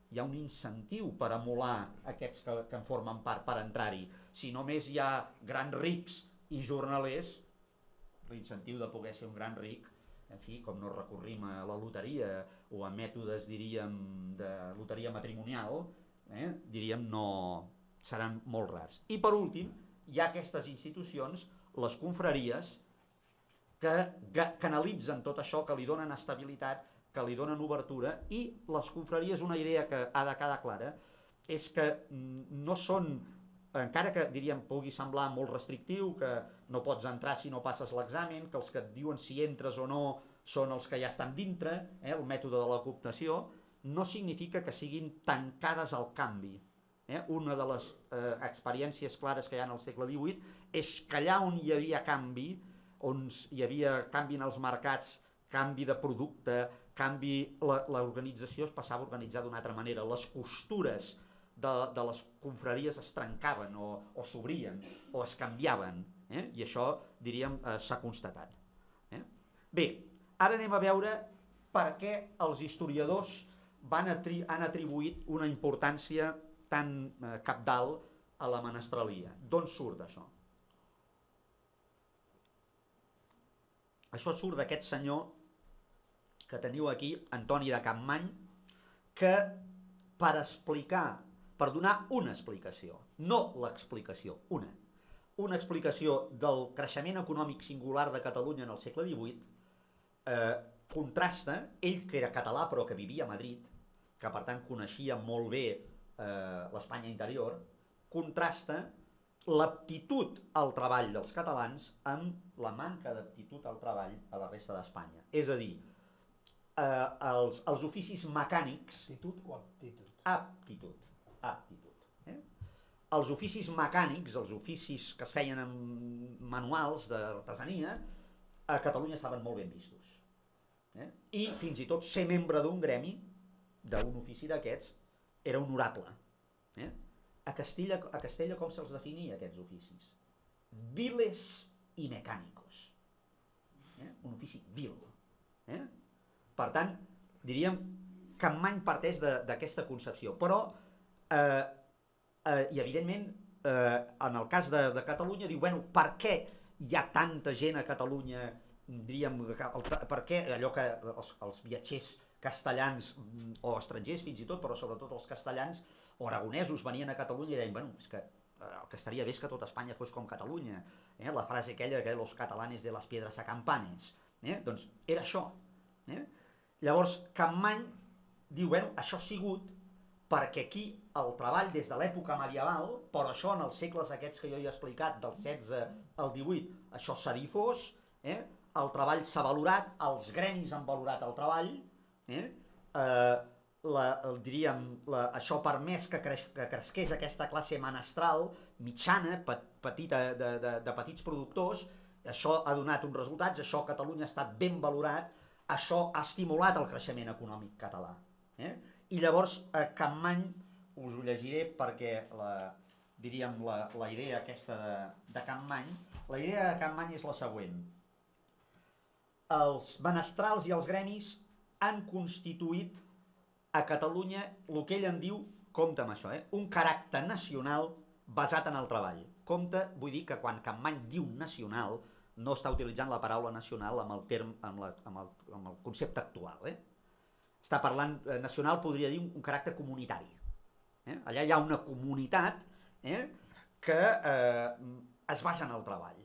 hi ha un incentiu per emular aquests que en formen part, per entrar-hi. Si només hi ha grans rics i jornalers, l'incentiu de poder ser un gran ric, en fi, com no recorrim a la loteria o a mètodes, diríem, de loteria matrimonial, diríem, no seran molt rars. I per últim, hi ha aquestes institucions, les confraries, que canalitzen tot això, que li donen estabilitat, que li donen obertura, i les confraries, una idea que ha de quedar clara, és que no són, encara que, diríem, pugui semblar molt restrictiu, que no pots entrar si no passes l'examen, que els que et diuen si entres o no són els que ja estan dintre, el mètode de la cooptació, no significa que siguin tancades al canvi. Una de les experiències clares que hi ha en el segle XVIII és que allà on hi havia canvi, on hi havia canvi en els mercats, canvi de producte, l'organització es passava a organitzar d'una altra manera. Les costures de les confraries es trencaven o s'obrien o es canviaven, i això, diríem, s'ha constatat. Bé, ara anem a veure per què els historiadors han atribuït una importància tan cabdal a la menestralia. D'on surt això? Això surt d'aquest senyor que teniu aquí, Antoni de Capmany, que per explicar, per donar una explicació, no l'explicació, una explicació del creixement econòmic singular de Catalunya en el segle XVIII, contrasta, ell que era català però que vivia a Madrid, que per tant coneixia molt bé l'Espanya interior, contrasta l'aptitud al treball dels catalans amb la manca d'aptitud al treball a la resta d'Espanya. És a dir, els oficis mecànics... Aptitud o aptitud? Aptitud. Els oficis mecànics, els oficis que es feien amb manuals d'artesania, a Catalunya estaven molt ben vistos. I fins i tot ser membre d'un gremi, d'un ofici d'aquests, era honorable. A Castella com se'ls definia, aquests oficis? Viles i mecànicos. Un ofici vil. Per tant, diríem, Capmany parteix d'aquesta concepció, però, i evidentment, en el cas de Catalunya, diu, bueno, per què hi ha tanta gent a Catalunya, diríem, per què allò que els viatgers castellans, o estrangers fins i tot, però sobretot els castellans o aragonesos venien a Catalunya i deien, bueno, és que el que estaria bé és que tota Espanya fos com Catalunya, la frase aquella que los catalanes de las piedras a campanes, doncs era això. Llavors, Capmany diu, bueno, això ha sigut perquè aquí el treball des de l'època medieval, però això en els segles aquests que jo he explicat, del 16 al 18, això s'ha difós, el treball s'ha valorat, els gremis han valorat el treball, diríem, això ha permès que cresqués aquesta classe menestral, mitjana, petita, de petits productors, això ha donat uns resultats, això a Catalunya ha estat ben valorat, això ha estimulat el creixement econòmic català. I llavors, Capmany, us ho llegiré perquè, diríem, la idea aquesta de Capmany, la idea de Capmany és la següent. Els menestrals i els gremis han constituït a Catalunya el que ell en diu, compte amb això, un caràcter nacional basat en el treball. Compte, vull dir que quan Capmany diu nacional, no està utilitzant la paraula nacional amb el concepte actual. Està parlant, nacional podria dir un caràcter comunitari. Allà hi ha una comunitat que es basa en el treball.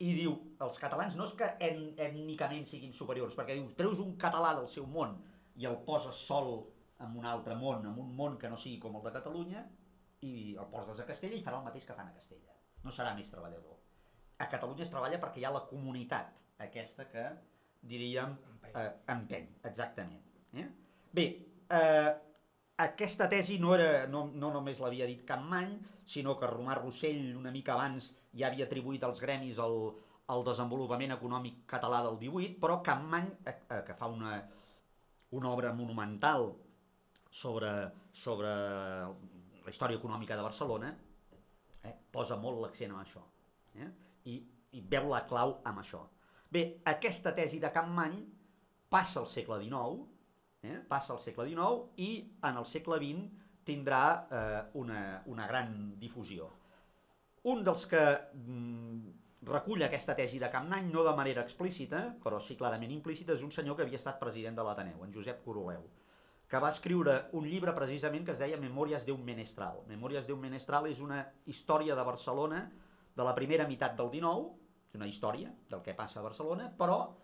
I diu, els catalans no és que ètnicament siguin superiors, perquè diu, treus un català del seu món i el poses sol en un altre món, en un món que no sigui com el de Catalunya, i el poses a Castella i farà el mateix que fan a Castella. No serà més treballador. A Catalunya es treballa perquè hi ha la comunitat aquesta que, diríem, empeny, exactament. Bé, aquesta tesi no només l'havia dit Capmany, sinó que Romà Rossell una mica abans ja havia atribuït als gremis el desenvolupament econòmic català del 18, però Capmany, que fa una obra monumental sobre la història econòmica de Barcelona, posa molt l'accent en això, i veu la clau amb això. Bé, aquesta tesi de Capmany passa al segle XIX, i en el segle XX tindrà una gran difusió. Un dels que recull aquesta tesi de Capmany, no de manera explícita, però sí clarament implícita, és un senyor que havia estat president de l'Ateneu, en Josep Coroleu, que va escriure un llibre precisament que es deia Memòries d'un menestral. Memòries d'un menestral és una història de Barcelona de la primera meitat del XIX, és una història del que passa a Barcelona, però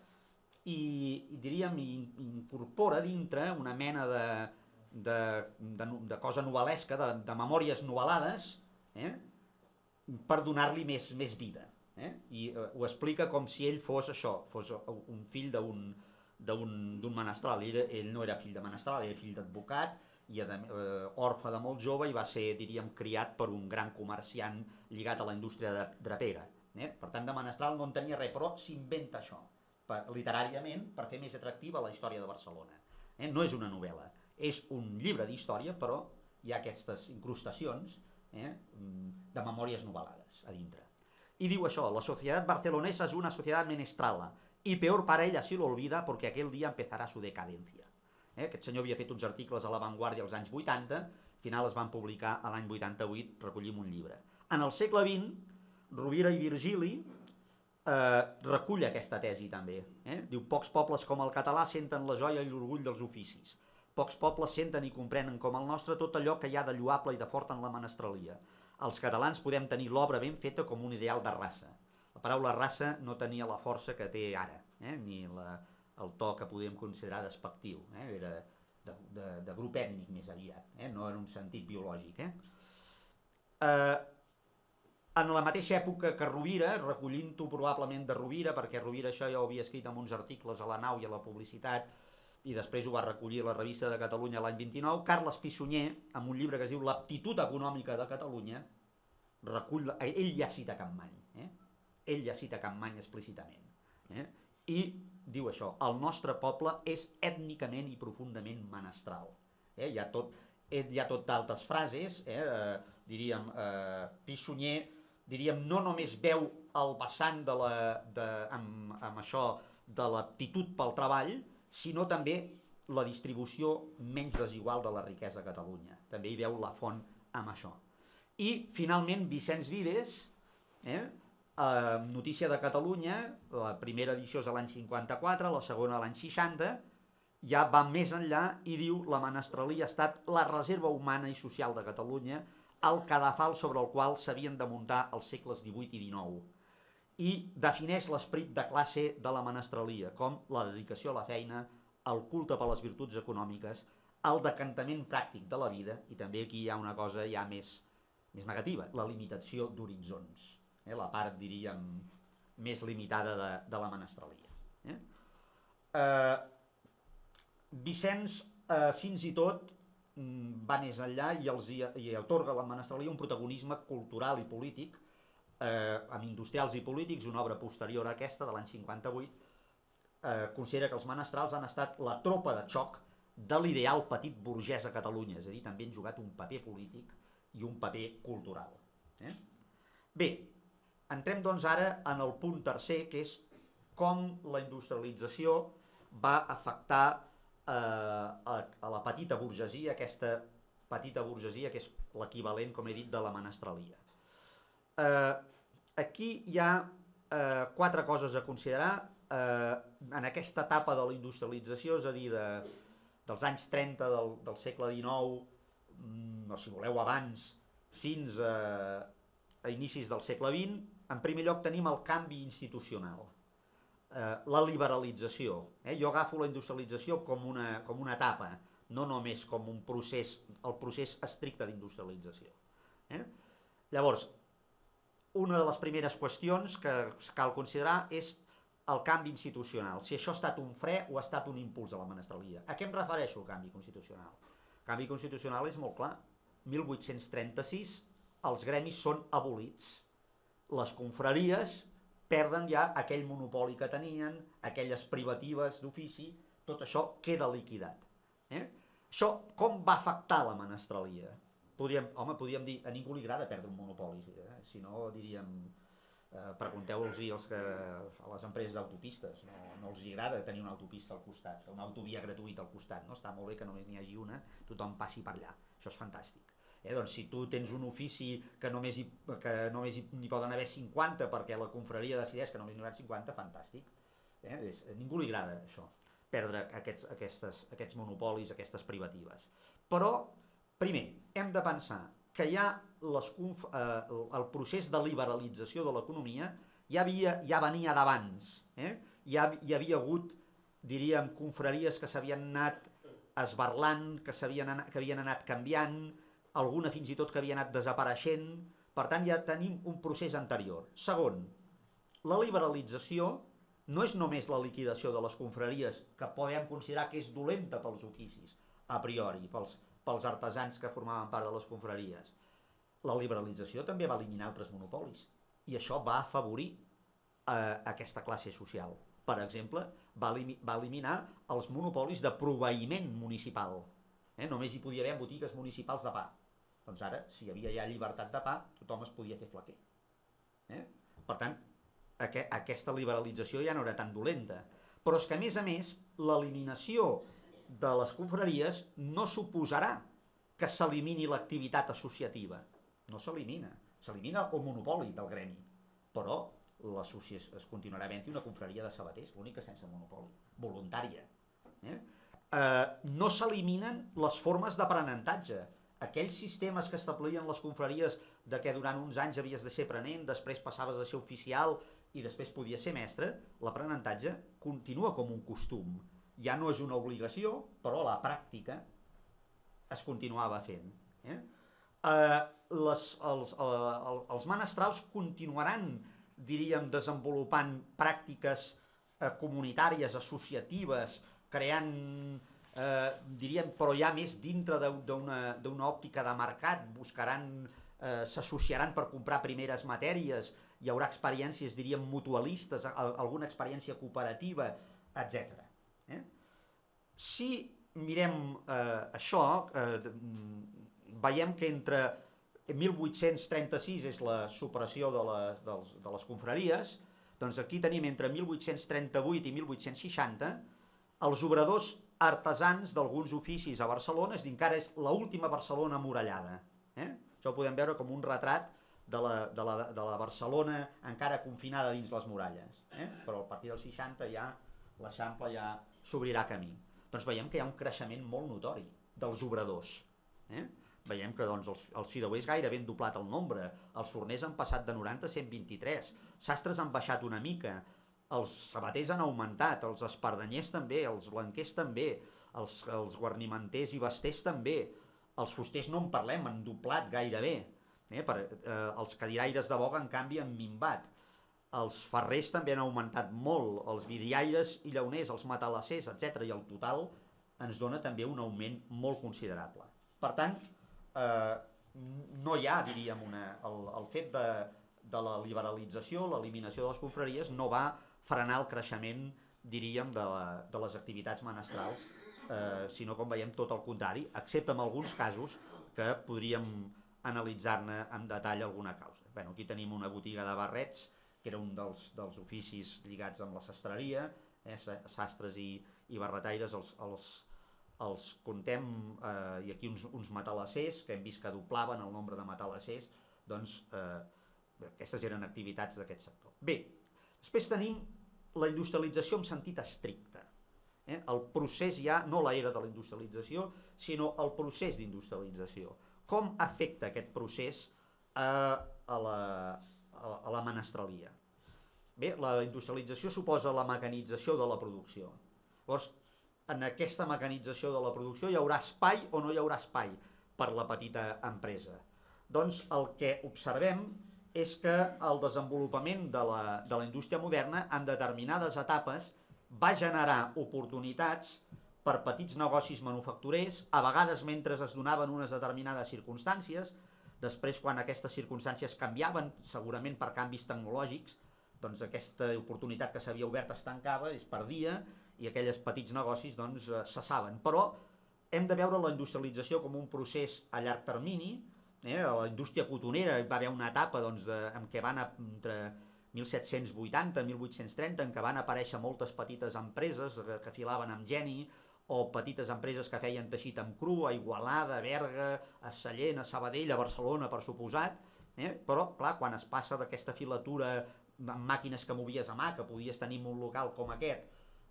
diríem, incorpora dintre una mena de cosa novel·lesca, de memòries novel·lades, per donar-li més vida. I ho explica com si ell fos això, fos un fill d'un menestral. Ell no era fill de menestral, era fill d'advocat, i orfe de molt jove, i va ser, diríem, criat per un gran comerciant lligat a la indústria drapera. Per tant, de menestral no en tenia res, però s'inventa això, literàriament, per fer més atractiva la història de Barcelona. No és una novel·la, és un llibre d'història, però hi ha aquestes incrustacions de memòries novel·lades a dintre. Y digo eso, la sociedad barcelonesa es una sociedad menestrala, y peor para ella si lo olvida porque aquel día empezará su decadencia. Aquest senyor havia fet uns articles a La Vanguardia als anys 80, al final es van publicar a l'any 88, recollim un llibre. En el segle XX, Rovira i Virgili recull aquesta tesi també. Diu, pocs pobles com el català senten la joia i l'orgull dels oficis. Pocs pobles senten i comprenen com el nostre tot allò que hi ha de lloable i de fort en la menestralia. Els catalans podem tenir l'obra ben feta com un ideal de raça. La paraula raça no tenia la força que té ara, ni el to que podem considerar despectiu. Era de grup ètnic més aviat, no en un sentit biològic. En la mateixa època que Rovira, recollint-ho probablement de Rovira, perquè Rovira això ja ho havia escrit en uns articles a La Nau i a La Publicitat, i després ho va recollir a la Revista de Catalunya l'any 29, Carles Pissunyer, amb un llibre que es diu L'aptitud econòmica de Catalunya, recull, ell ja cita Capmany, ell ja cita Capmany explícitament, i diu això, el nostre poble és ètnicament i profundament menestral. Hi ha tot d'altres frases, diríem, Pissunyer, diríem, no només veu el vessant amb això de l'aptitud pel treball, sinó també la distribució menys desigual de la riquesa a Catalunya. També hi veu la font amb això. I, finalment, Vicenç Vives, Notícia de Catalunya, la primera edició és a l'any 54, la segona a l'any 60, ja va més enllà i diu la menestralia ha estat la reserva humana i social de Catalunya, el cadafal sobre el qual s'havien de muntar els segles XVIII i XIX. I defineix l'esperit de classe de la menestralia, com la dedicació a la feina, el culte per les virtuts econòmiques, el decantament pràctic de la vida, i també aquí hi ha una cosa ja més negativa, la limitació d'horitzons, la part, diríem, més limitada de la menestralia. Vicenç, fins i tot, va més enllà i atorga a la menestralia un protagonisme cultural i polític, amb Industrials i polítics, una obra posterior a aquesta, de l'any 58, considera que els menestrals han estat la tropa de xoc de l'ideal petit burgès a Catalunya, és a dir, també han jugat un paper polític i un paper cultural. Bé, entrem doncs ara en el punt tercer, que és com la industrialització va afectar a la petita burgesia, aquesta petita burgesia que és l'equivalent, com he dit, de la menestralia. Aquí hi ha 4 coses a considerar en aquesta etapa de la industrialització, és a dir, dels anys 30 del segle XIX, o si voleu abans, fins a inicis del segle XX. En primer lloc tenim el canvi institucional, la liberalització. Jo agafo la industrialització com una etapa, no només com un procés, el procés estricte d'industrialització. Llavors, una de les primeres qüestions que cal considerar és el canvi institucional, si això ha estat un fre o ha estat un impuls a la menestralia. A què em refereixo, el canvi constitucional? El canvi constitucional és molt clar. 1836 els gremis són abolits. Les confraries perden ja aquell monopoli que tenien, aquelles privatives d'ofici, tot això queda liquidat. Això com va afectar la menestralia? Podríem dir, a ningú li agrada perdre un monopoli, si no diríem, pregunteu-los a les empreses d'autopistes, no els agrada tenir una autopista al costat, una autovia gratuïta al costat, no? Està molt bé que només n'hi hagi una, tothom passi per allà, això és fantàstic. Doncs si tu tens un ofici que només n'hi poden haver 50 perquè la confraria decideix que només n'hi haurà 50, fantàstic. A ningú li agrada això, perdre aquests monopolis, aquestes privatives. Però, primer, hem de pensar que ja el procés de liberalització de l'economia ja venia d'abans. Hi havia hagut, diríem, confraries que s'havien anat esberlant, que havien anat canviant, alguna fins i tot que havia anat desapareixent. Per tant, ja tenim un procés anterior. Segon, la liberalització no és només la liquidació de les confraries, que podem considerar que és dolenta pels oficis, a priori, pels artesans que formaven part de les confraries. La liberalització també va eliminar altres monopolis, i això va afavorir aquesta classe social. Per exemple, va eliminar els monopolis de proveïment municipal. Només hi podia haver botigues municipals de pa. Doncs ara, si hi havia ja llibertat de pa, tothom es podia fer flaquer. Per tant, aquesta liberalització ja no era tan dolenta. Però és que, a més, l'eliminació de les confraries no suposarà que s'elimini l'activitat associativa. No s'elimina. S'elimina el monopoli del gremi. Però es continuarà havent-hi una confraria de sabaters, l'única sense monopoli, voluntària. No s'eliminen les formes d'aprenentatge. Aquells sistemes que establien les confraries de que durant uns anys havies de ser aprenent, després passaves a ser oficial i després podies ser mestre, l'aprenentatge continua com un costum. Ja no és una obligació, però a la pràctica es continuava fent. Els menestrals continuaran, diríem, desenvolupant pràctiques comunitàries, associatives, creant, diríem, però ja més dintre d'una òptica de mercat, s'associaran per comprar primeres matèries, hi haurà experiències, diríem, mutualistes, alguna experiència cooperativa, etc. Si mirem això, veiem que entre 1836 és la supressió de les confraries, doncs aquí tenim entre 1838 i 1860 els obradors artesans d'alguns oficis a Barcelona, és a dir, encara és l'última Barcelona amurallada. Això ho podem veure com un retrat de la Barcelona encara confinada dins les muralles. Però a partir dels 60 ja l'Eixample ja s'obrirà camí. Doncs veiem que hi ha un creixement molt notori dels obradors. Veiem que els fideuers gairebé han doblat el nombre, els forners han passat de 90 a 123, sastres han baixat una mica, els sabaters han augmentat, els espardanyers també, els blanquers també, els guarnimenters i basters també, els fusters no en parlem, han doblat gairebé, els cadiraires de boga en canvi han minvat, els ferrers també han augmentat molt, els vidriaires i llauners, els matalassers, etc. I el total ens dona també un augment molt considerable. Per tant, no hi ha, diríem, el fet de la liberalització, l'eliminació de les confraries no va frenar el creixement, diríem, de les activitats menestrals, sinó, com veiem, tot el contrari, excepte en alguns casos que podríem analitzar-ne en detall alguna causa. Aquí tenim una botiga de barrets, que era un dels oficis lligats amb la sastreria, sastres i barretaires els contem, i aquí uns matalassers que hem vist que doblaven el nombre de matalassers, doncs aquestes eren activitats d'aquest sector. Bé, després tenim la industrialització en sentit estricte. El procés ja, no l'era de la industrialització, sinó el procés d'industrialització. Com afecta aquest procés a la menestralia? Bé, la industrialització suposa la mecanització de la producció. Llavors, en aquesta mecanització de la producció hi haurà espai o no hi haurà espai per la petita empresa. Doncs el que observem és que el desenvolupament de la indústria moderna en determinades etapes va generar oportunitats per petits negocis manufacturers, a vegades mentre es donaven unes determinades circumstàncies, després quan aquestes circumstàncies canviaven, segurament per canvis tecnològics, doncs aquesta oportunitat que s'havia obert es tancava, es perdia, i aquells petits negocis doncs cessaven. Però hem de veure la industrialització com un procés a llarg termini. A la indústria cotonera va haver una etapa en què van entre 1780 i 1830 en què van aparèixer moltes petites empreses que filaven amb geni, o petites empreses que feien teixit amb cru, a Igualada, a Berga, a Sallent, a Sabadell, a Barcelona, per suposat. Però, clar, quan es passa d'aquesta filatura amb màquines que movies a mà, que podies tenir un local com aquest,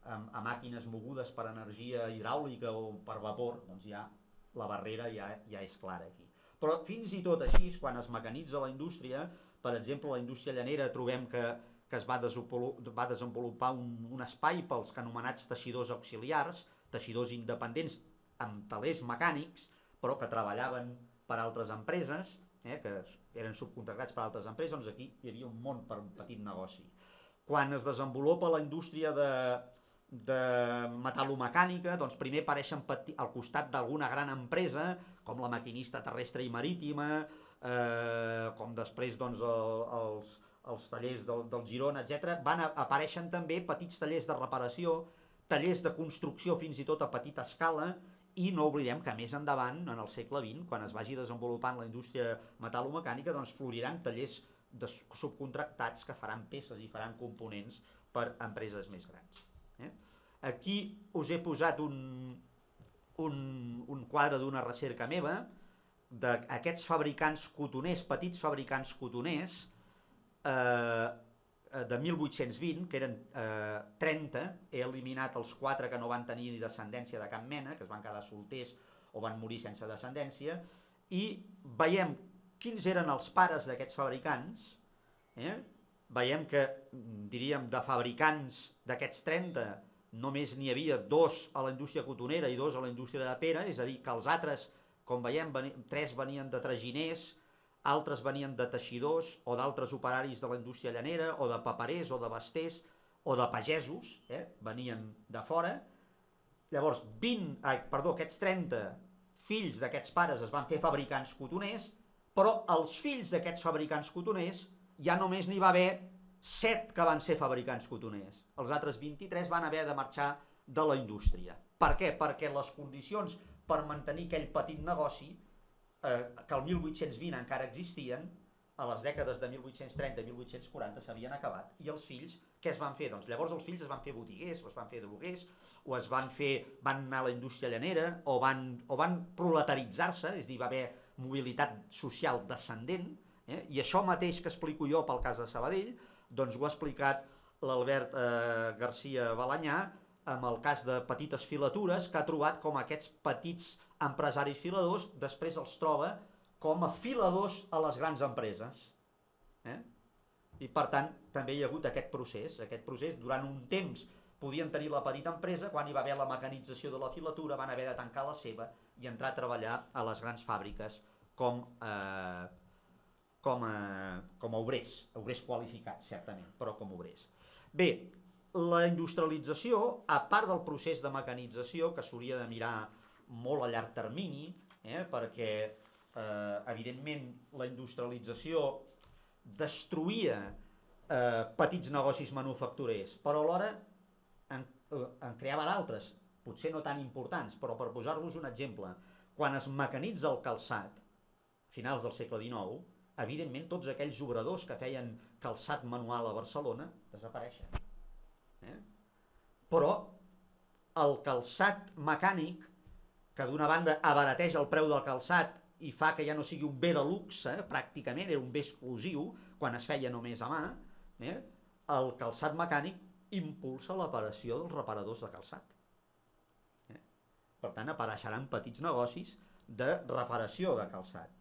a màquines mogudes per energia hidràulica o per vapor, doncs ja la barrera ja és clara aquí. Però fins i tot així, quan es mecanitza la indústria, per exemple, la indústria llanera trobem que es va desenvolupar un espai pels anomenats teixidors auxiliars, teixidors independents amb talers mecànics, però que treballaven per altres empreses, que eren subcontractats per altres empreses, doncs aquí hi havia un món per un petit negoci. Quan es desenvolupa la indústria de metal·lomecànica, doncs primer apareixen al costat d'alguna gran empresa, com la Maquinista Terrestre i Marítima, com després doncs els tallers del Girona, etc. Van apareixen també petits tallers de reparació, tallers de construcció fins i tot a petita escala, i no oblidem que més endavant, en el segle XX, quan es vagi desenvolupant la indústria metal·lomecànica, doncs floriran tallers subcontractats que faran peces i faran components per empreses més grans. Aquí us he posat un quadre d'una recerca meva d'aquests fabricants cotoners, petits fabricants cotoners, de 1820, que eren 30, he eliminat els 4 que no van tenir descendència de cap mena, que es van quedar solters o van morir sense descendència, i veiem quins eren els pares d'aquests fabricants. Veiem que, diríem, de fabricants d'aquests 30, només n'hi havia 2 a la indústria cotonera i 2 a la indústria de pera, és a dir, que els altres, com veiem, 3 venien de traginers, altres venien de teixidors o d'altres operaris de la indústria llanera o de paperers o de basters o de pagesos, venien de fora. Llavors, aquests 30 fills d'aquests pares es van fer fabricants cotoners, però els fills d'aquests fabricants cotoners ja només n'hi va haver 7 que van ser fabricants cotoners. Els altres 23 van haver de marxar de la indústria. Per què? Perquè les condicions per mantenir aquell petit negoci, que el 1820 encara existien, a les dècades de 1830 i 1840 s'havien acabat. I els fills, què es van fer? Doncs llavors els fills es van fer botiguers, o es van fer droguers, o van anar a la indústria llanera, o van proletaritzar-se, és a dir, va haver mobilitat social descendent, i això mateix que explico jo pel cas de Sabadell, doncs ho ha explicat l'Albert García Balanyà amb el cas de petites filatures, que ha trobat com aquests petits empresaris filadors després els troba com a filadors a les grans empreses. I per tant també hi ha hagut aquest procés durant un temps podien tenir la petita empresa, quan hi va haver la mecanització de la filatura van haver de tancar la seva i entrar a treballar a les grans fàbriques com a obrers qualificats, certament, però com obrers. Bé, la industrialització, a part del procés de mecanització, que s'hauria de mirar molt a llarg termini, perquè evidentment la industrialització destruïa petits negocis manufacturers, però alhora en creava d'altres, potser no tan importants, però per posar-vos un exemple, quan es mecanitza el calçat, finals del segle XIX, evidentment tots aquells obradors que feien calçat manual a Barcelona desapareixen. però el calçat mecànic, que d'una banda abarateix el preu del calçat i fa que ja no sigui un bé de luxe, pràcticament, era un bé exclusiu quan es feia només a mà, el calçat mecànic impulsa l'aparició dels reparadors de calçat. Per tant, apareixeran petits negocis de reparació de calçat.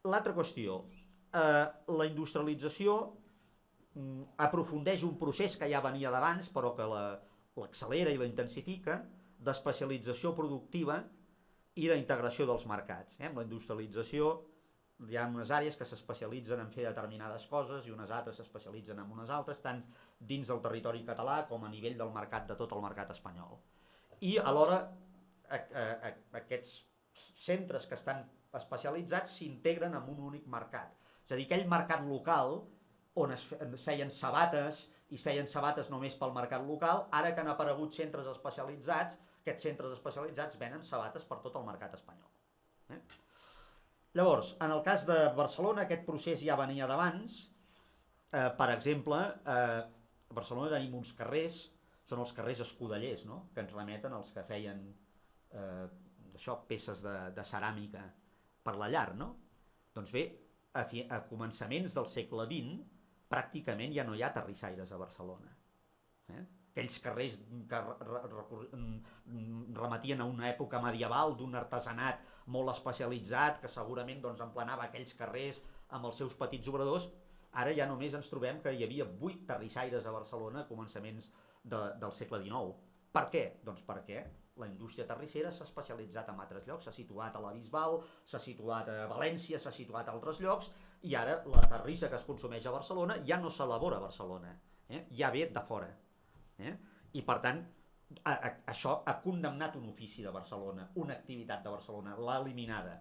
L'altra qüestió, la industrialització aprofundeix un procés que ja venia d'abans, però que l'accelera i la intensifica, d'especialització productiva i d'integració dels mercats. Amb la industrialització hi ha unes àrees que s'especialitzen en fer determinades coses i unes altres s'especialitzen en unes altres, tant dins del territori català com a nivell del mercat, de tot el mercat espanyol. I alhora aquests centres que estan especialitzats s'integren en un únic mercat. És a dir, aquell mercat local on es feien sabates i es feien sabates només pel mercat local, ara que han aparegut centres especialitzats, aquests centres especialitzats venen sabates per tot el mercat espanyol. Llavors, en el cas de Barcelona, aquest procés ja venia d'abans. Per exemple, a Barcelona tenim uns carrers, són els carrers escudellers, no?, que ens remeten els que feien peces de ceràmica per la llar, no? Doncs bé, a començaments del segle XX, pràcticament ja no hi ha terrissaires a Barcelona. Aquells carrers que remetien a una època medieval d'un artesanat molt especialitzat que segurament emplenava aquells carrers amb els seus petits obradors, ara ja només ens trobem que hi havia 8 terrissaires a Barcelona a començaments del segle XIX. Per què? Doncs perquè la indústria terrissera s'ha especialitzat en altres llocs, s'ha situat a la Bisbal, s'ha situat a València, s'ha situat a altres llocs, i ara la terrissa que es consumeix a Barcelona ja no s'elabora a Barcelona, ja ve de fora. I per tant, això ha condemnat un ofici de Barcelona, una activitat de Barcelona, l'ha eliminada,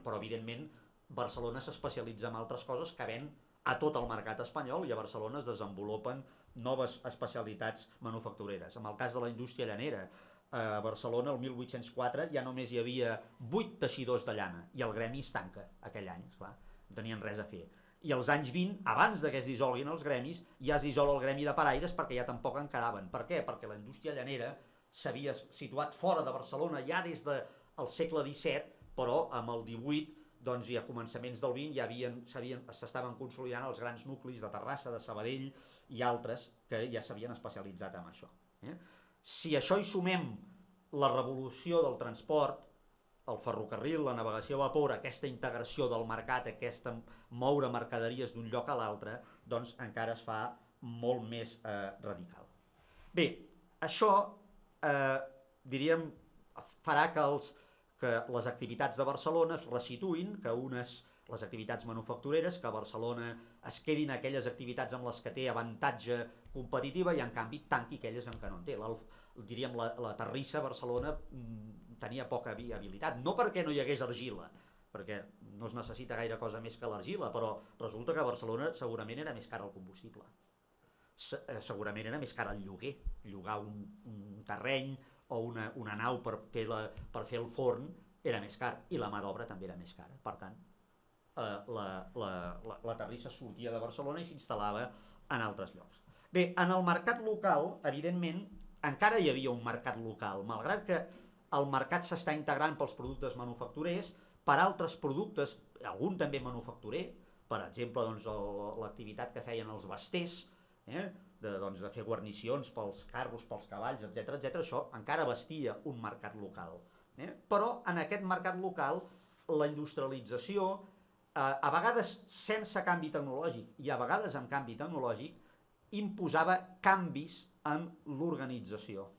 però evidentment Barcelona s'especialitza en altres coses que ven a tot el mercat espanyol i a Barcelona es desenvolupen noves especialitats manufactureres. En el cas de la indústria llanera, a Barcelona el 1804 ja només hi havia 8 teixidors de llana i el gremi es tanca aquell any, esclar, no tenien res a fer. I als anys 20, abans que es dissolguin els gremis, ja es dissol el gremi de paraires perquè ja tampoc en quedaven. Per què? Perquè la indústria llanera s'havia situat fora de Barcelona ja des del segle XVII, però amb el XVIII i a començaments del XX ja s'estaven consolidant els grans nuclis de Terrassa, de Sabadell i altres que ja s'havien especialitzat en això. Si a això hi sumem la revolució del transport, el ferrocarril, la navegació a vapor, aquesta integració del mercat, aquesta moure mercaderies d'un lloc a l'altre, doncs encara es fa molt més radical. Bé, això, diríem, farà que les activitats de Barcelona es resituïn, que les activitats manufactureres, que a Barcelona es quedin aquelles activitats amb les que té avantatge competitiva i en canvi tanqui aquelles en què no en té. Diríem, la terrissa a Barcelona tenia poca viabilitat, no perquè no hi hagués argila, perquè no es necessita gaire cosa més que l'argila, però resulta que a Barcelona segurament era més car el combustible, segurament era més car el lloguer, llogar un terreny o una nau per fer el forn era més car, i la mà d'obra també era més cara. Per tant, la terrissa sortia de Barcelona i s'instal·lava en altres llocs. Bé, en el mercat local, evidentment, encara hi havia un mercat local, malgrat que el mercat s'està integrant pels productes manufacturers, per altres productes, algun també manufacturer, per exemple, l'activitat que feien els basters, de fer guarnicions pels carros, pels cavalls, etc. Això encara vestia un mercat local. Però en aquest mercat local la industrialització, a vegades sense canvi tecnològic i a vegades amb canvi tecnològic, imposava canvis en l'organització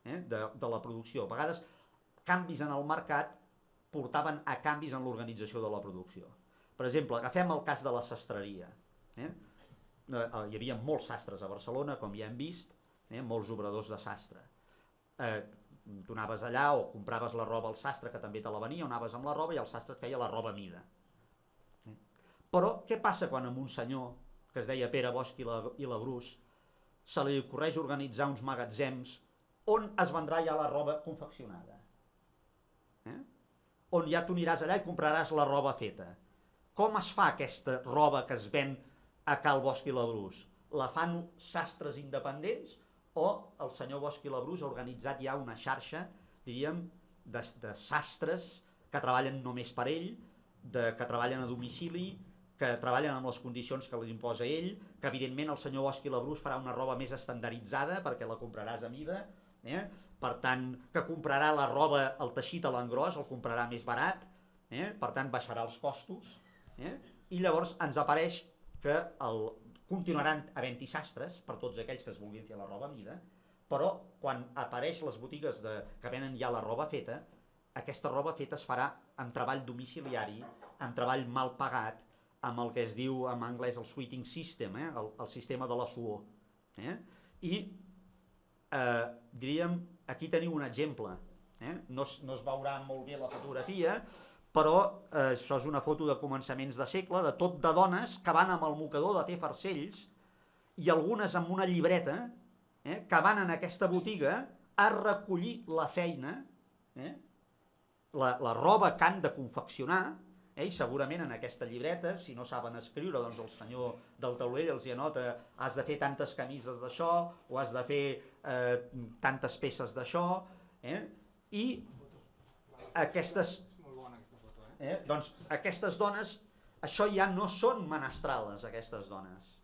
de la producció. A vegades canvis en el mercat portaven a canvis en l'organització de la producció. Per exemple, agafem el cas de la sastreria. Hi havia molts sastres a Barcelona, com ja hem vist, molts obradors de sastre. Tu anaves allà o compraves la roba al sastre, que també te la venia, o anaves amb la roba i el sastre et feia la roba a mida. Però què passa quan a un senyor que es deia Pere Bosch i Labrús se li ocorreix organitzar uns magatzems on es vendrà ja la roba confeccionada? On ja tu aniràs allà i compraràs la roba feta. Com es fa aquesta roba que es ven a Cal Bosch i Labrús? la fan sastres independents o el senyor Bosch i Labrús ha organitzat ja una xarxa, diríem, de sastres que treballen només per ell, que treballen a domicili, que treballen amb les condicions que les imposa ell, que evidentment el senyor Bosch i Labrús farà una roba més estandarditzada perquè la compraràs a mida, per tant, que comprarà la roba, el teixit a l'engròs, el comprarà més barat, per tant baixarà els costos, i llavors ens apareix que continuaran havent-hi sastres per tots aquells que es vulguin fer la roba a mida, però quan apareix les botigues que venen ja la roba feta, aquesta roba feta es farà amb treball domiciliari, amb treball mal pagat, amb el que es diu en anglès el sweating system, el sistema de la suor. I diríem, aquí teniu un exemple, no es veurà molt bé la fotografia, però això és una foto de començaments de segle, de tot de dones que van amb el mocador de fer farcells i algunes amb una llibreta que van en aquesta botiga a recollir la feina, la roba que han de confeccionar, i segurament en aquesta llibreta, si no saben escriure, doncs el senyor del taulell els hi anota has de fer tantes camises d'això o has de fer tantes peces d'això, i aquestes... doncs aquestes dones, això ja no són menestrales, aquestes dones.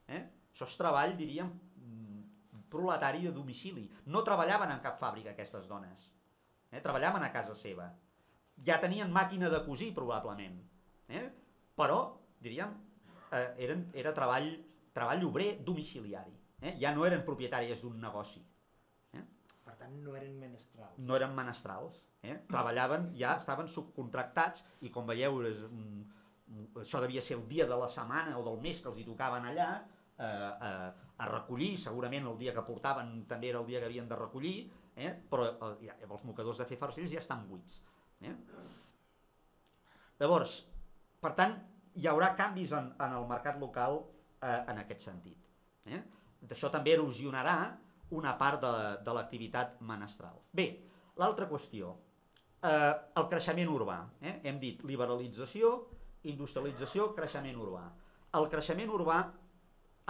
Això és treball, diríem, proletari de domicili. No treballaven en cap fàbrica aquestes dones. Treballaven a casa seva. Ja tenien màquina de cosir, probablement. Però, diríem, era treball obrer domiciliari. Ja no eren propietàries d'un negoci. Per tant, no eren menestrals. No eren menestrals. Treballaven, ja estaven subcontractats i com veieu això devia ser el dia de la setmana o del mes que els hi tocaven allà a recollir, segurament el dia que portaven també era el dia que havien de recollir, però els mocadors de fer farcells ja estan buits. Llavors, per tant, hi haurà canvis en el mercat local en aquest sentit. D'això també erosionarà una part de l'activitat menestral. Bé, l'altra qüestió, el creixement urbà. Hem dit liberalització, industrialització, creixement urbà. El creixement urbà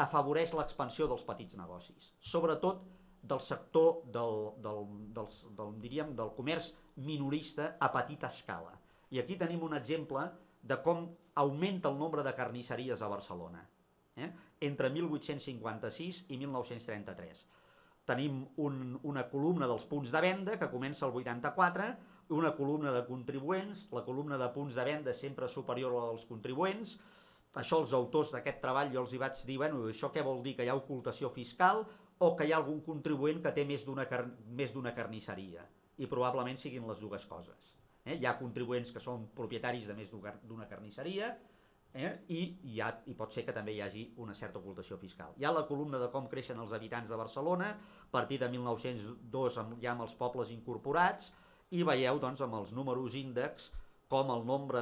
afavoreix l'expansió dels petits negocis, sobretot del sector diríem, del comerç minorista a petita escala. I aquí tenim un exemple de com augmenta el nombre de carnisseries a Barcelona, entre 1856 i 1933. Tenim una columna dels punts de venda que comença al 84, una columna de contribuents, la columna de punts de venda sempre superior als contribuents. Això els autors d'aquest treball jo els hi vaig dir, bueno, això què vol dir, que hi ha ocultació fiscal o que hi ha algun contribuent que té més d'una carnisseria? I probablement siguin les dues coses. Hi ha contribuents que són propietaris de més d'una carnisseria i pot ser que també hi hagi una certa ocultació fiscal. Hi ha la columna de com creixen els habitants de Barcelona, a partir de 1902 ja amb els pobles incorporats, i veieu doncs, amb els números índex com el nombre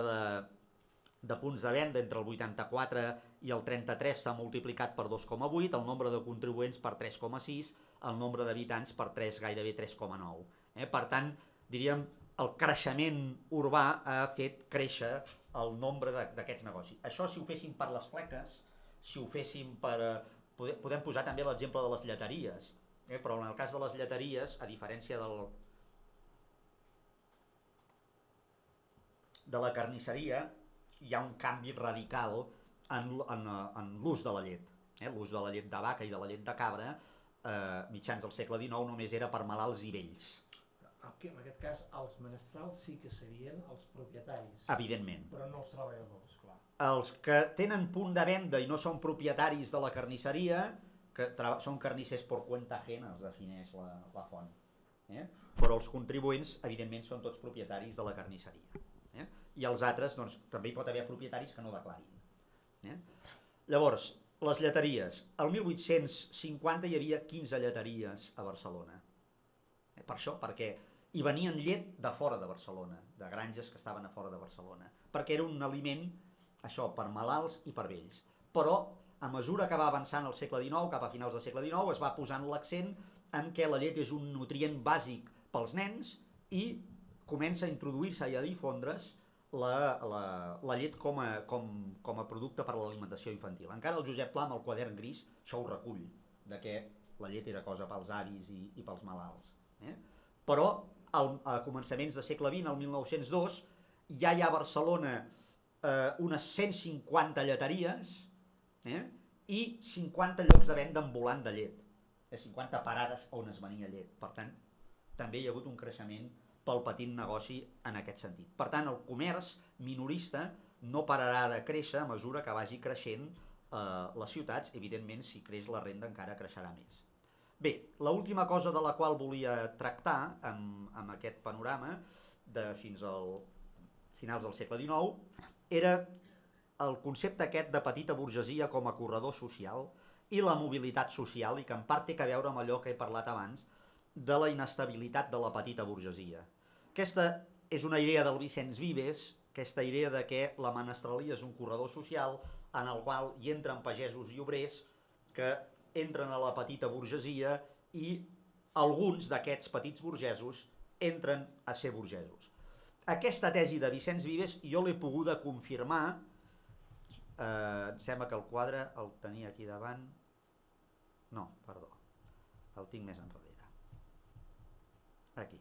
de punts de venda entre el 84 i el 33 s'ha multiplicat per 2,8, el nombre de contribuents per 3,6, el nombre d'habitants per 3, gairebé 3,9. Per tant, diríem, el creixement urbà ha fet créixer el nombre d'aquests negocis. Això si ho féssim per les fleques, si ho féssim per... Podem posar també l'exemple de les lleteries, però en el cas de les lleteries, a diferència de la carnisseria, hi ha un canvi radical en l'ús de la llet. L'ús de la llet de vaca i de la llet de cabra, mitjans del segle XIX, només era per malalts i vells. En aquest cas, els menestrals sí que serien els propietaris. Evidentment. Però no els treballadors, clar. Els que tenen punt de venda i no són propietaris de la carnisseria, que són carnissers por cuenta ajena, es defineix la font. Però els contribuents, evidentment, són tots propietaris de la carnisseria. I els altres, doncs, també hi pot haver propietaris que no declarin. Llavors, les lleteries. El 1850 hi havia 15 lleteries a Barcelona. Per això, perquè hi venien llet de fora de Barcelona, de granges que estaven a fora de Barcelona, perquè era un aliment, això, per malalts i per vells. Però, a mesura que va avançant el segle XIX, cap a finals del segle XIX, es va posant l'accent en què la llet és un nutrient bàsic pels nens i comença a introduir-se i a difondre's la llet com a producte per a l'alimentació infantil. Encara el Josep Pla, amb el quadern gris, això ho recull, de que la llet era cosa pels avis i pels malalts. Però a començaments de segle XX, el 1902, ja hi ha a Barcelona unes 150 lleteries i 50 llocs de venda ambulant de llet. 50 parades on es venia llet. Per tant, també hi ha hagut un creixement pel petit negoci en aquest sentit. Per tant, el comerç minorista no pararà de créixer a mesura que vagi creixent les ciutats. Evidentment, si creix la renda encara creixerà més. Bé, l'última cosa de la qual volia tractar amb aquest panorama de fins al finals del segle XIX era el concepte aquest de petita burgesia com a corredor social i la mobilitat social, i que en part té a veure amb allò que he parlat abans de la inestabilitat de la petita burgesia. Aquesta és una idea del Vicenç Vives, aquesta idea de que la menestralia és un corredor social en el qual hi entren pagesos i obrers que entren a la petita burgesia i alguns d'aquests petits burgesos entren a ser burgesos. Aquesta tesi de Vicenç Vives jo l'he poguda confirmar, em sembla que el quadre el tenia aquí davant, no, perdó, el tinc més enrere, aquí.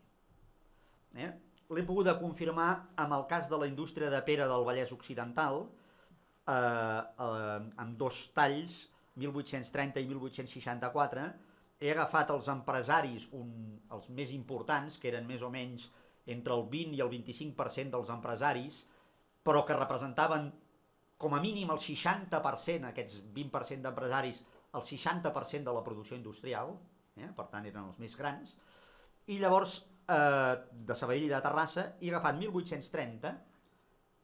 L'he poguda confirmar amb el cas de la indústria de pera del Vallès Occidental, amb dos talls, 1830 i 1864, he agafat els empresaris, els més importants, que eren més o menys entre el 20 i el 25% dels empresaris, però que representaven com a mínim el 60%, aquests 20% d'empresaris, el 60% de la producció industrial, per tant eren els més grans, i llavors de Sabadell i de Terrassa he agafat 1830,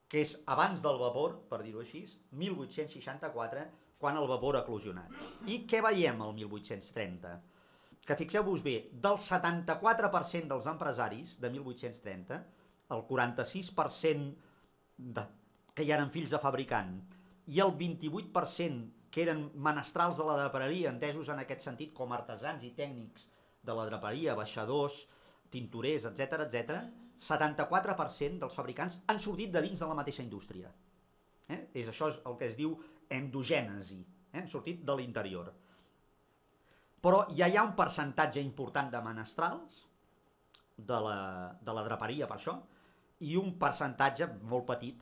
que és abans del vapor, per dir-ho així, 1864, quan el vapor ha eclosionat. I què veiem el 1830? Que fixeu-vos bé, del 74% dels empresaris de 1830, el 46% que ja eren fills de fabricant i el 28% que eren menestrals de la draperia, entesos en aquest sentit com artesans i tècnics de la draperia, baixadors, tintorers, etc., 74% dels fabricants han sortit de dins de la mateixa indústria. Això és el que es diu endogènesi, han sortit de l'interior. Però ja hi ha un percentatge important de menestrals de la draperia per això i un percentatge molt petit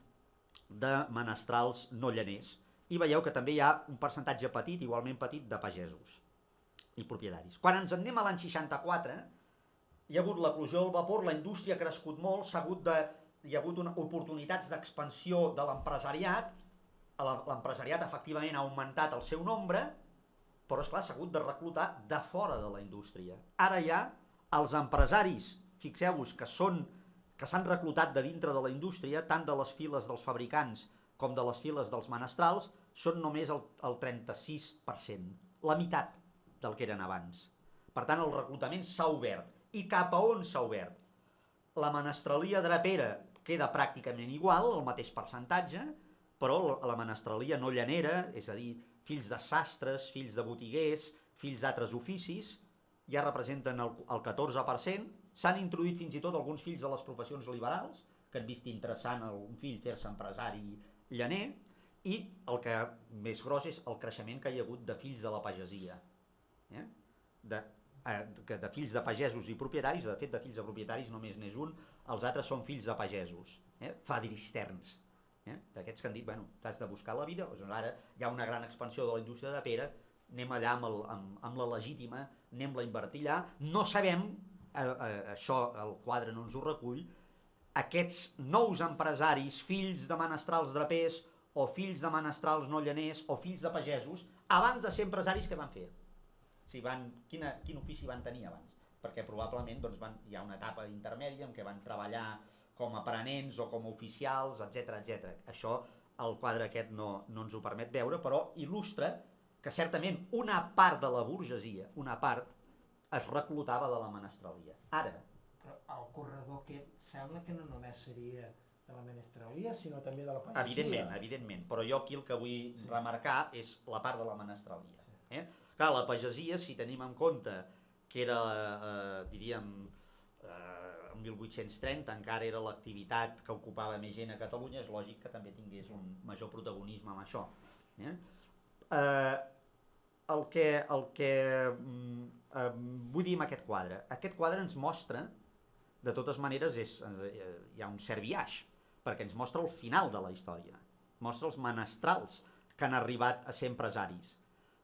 de menestrals no llaners. I veieu que també hi ha un percentatge petit, igualment petit, de pagesos i propietaris. Quan ens en anem a l'any 64, hi ha hagut l'eclosió del vapor, la indústria ha crescut molt, hi ha hagut oportunitats d'expansió de l'empresariat, l'empresariat efectivament ha augmentat el seu nombre, però esclar, s'ha hagut de reclutar de fora de la indústria. Ara ja els empresaris, fixeu-vos que s'han reclutat de dintre de la indústria, tant de les files dels fabricants com de les files dels menestrals, són només el 36%, la meitat del que eren abans. Per tant, el reclutament s'ha obert. I cap a on s'ha obert? La menestralia drapera queda pràcticament igual, el mateix percentatge, però la menestralia no llanera, és a dir, fills de sastres, fills de botiguers, fills d'altres oficis, ja representen el 14%, s'han introduït fins i tot alguns fills de les professions liberals, que han vist interessant un fill fer-se empresari llaner, i el que més gros és el creixement que hi ha hagut de fills de la pagesia, de fills de pagesos i propietaris. De fet, de fills de propietaris només n'és un, els altres són fills de pagesos, fadristerns, d'aquests que han dit, bueno, t'has de buscar la vida, doncs ara hi ha una gran expansió de la indústria de pera, anem allà amb la legítima, anem-la a invertir allà, no sabem, això el quadre no ens ho recull, aquests nous empresaris, fills de menestrals drapers, o fills de menestrals no llaners, o fills de pagesos, abans de ser empresaris, què van fer? Quin ofici van tenir abans? Perquè probablement hi ha una etapa intermèdia en què van treballar com a aprenents o com a oficials, etc. Això el quadre aquest no ens ho permet veure, però il·lustra que certament una part de la burgesia, una part, es reclutava de la menestralia. Ara, però el corredor aquest sembla que no només seria de la menestralia, sinó també de la pagesia. Evidentment, però jo aquí el que vull remarcar és la part de la menestralia. Clar, la pagesia, si tenim en compte que era, diríem, el 1830 encara era l'activitat que ocupava més gent a Catalunya, és lògic que també tingués un major protagonisme amb això. El que vull dir amb aquest quadre ens mostra, de totes maneres hi ha un cert biaix, perquè ens mostra el final de la història, mostra els menestrals que han arribat a ser empresaris.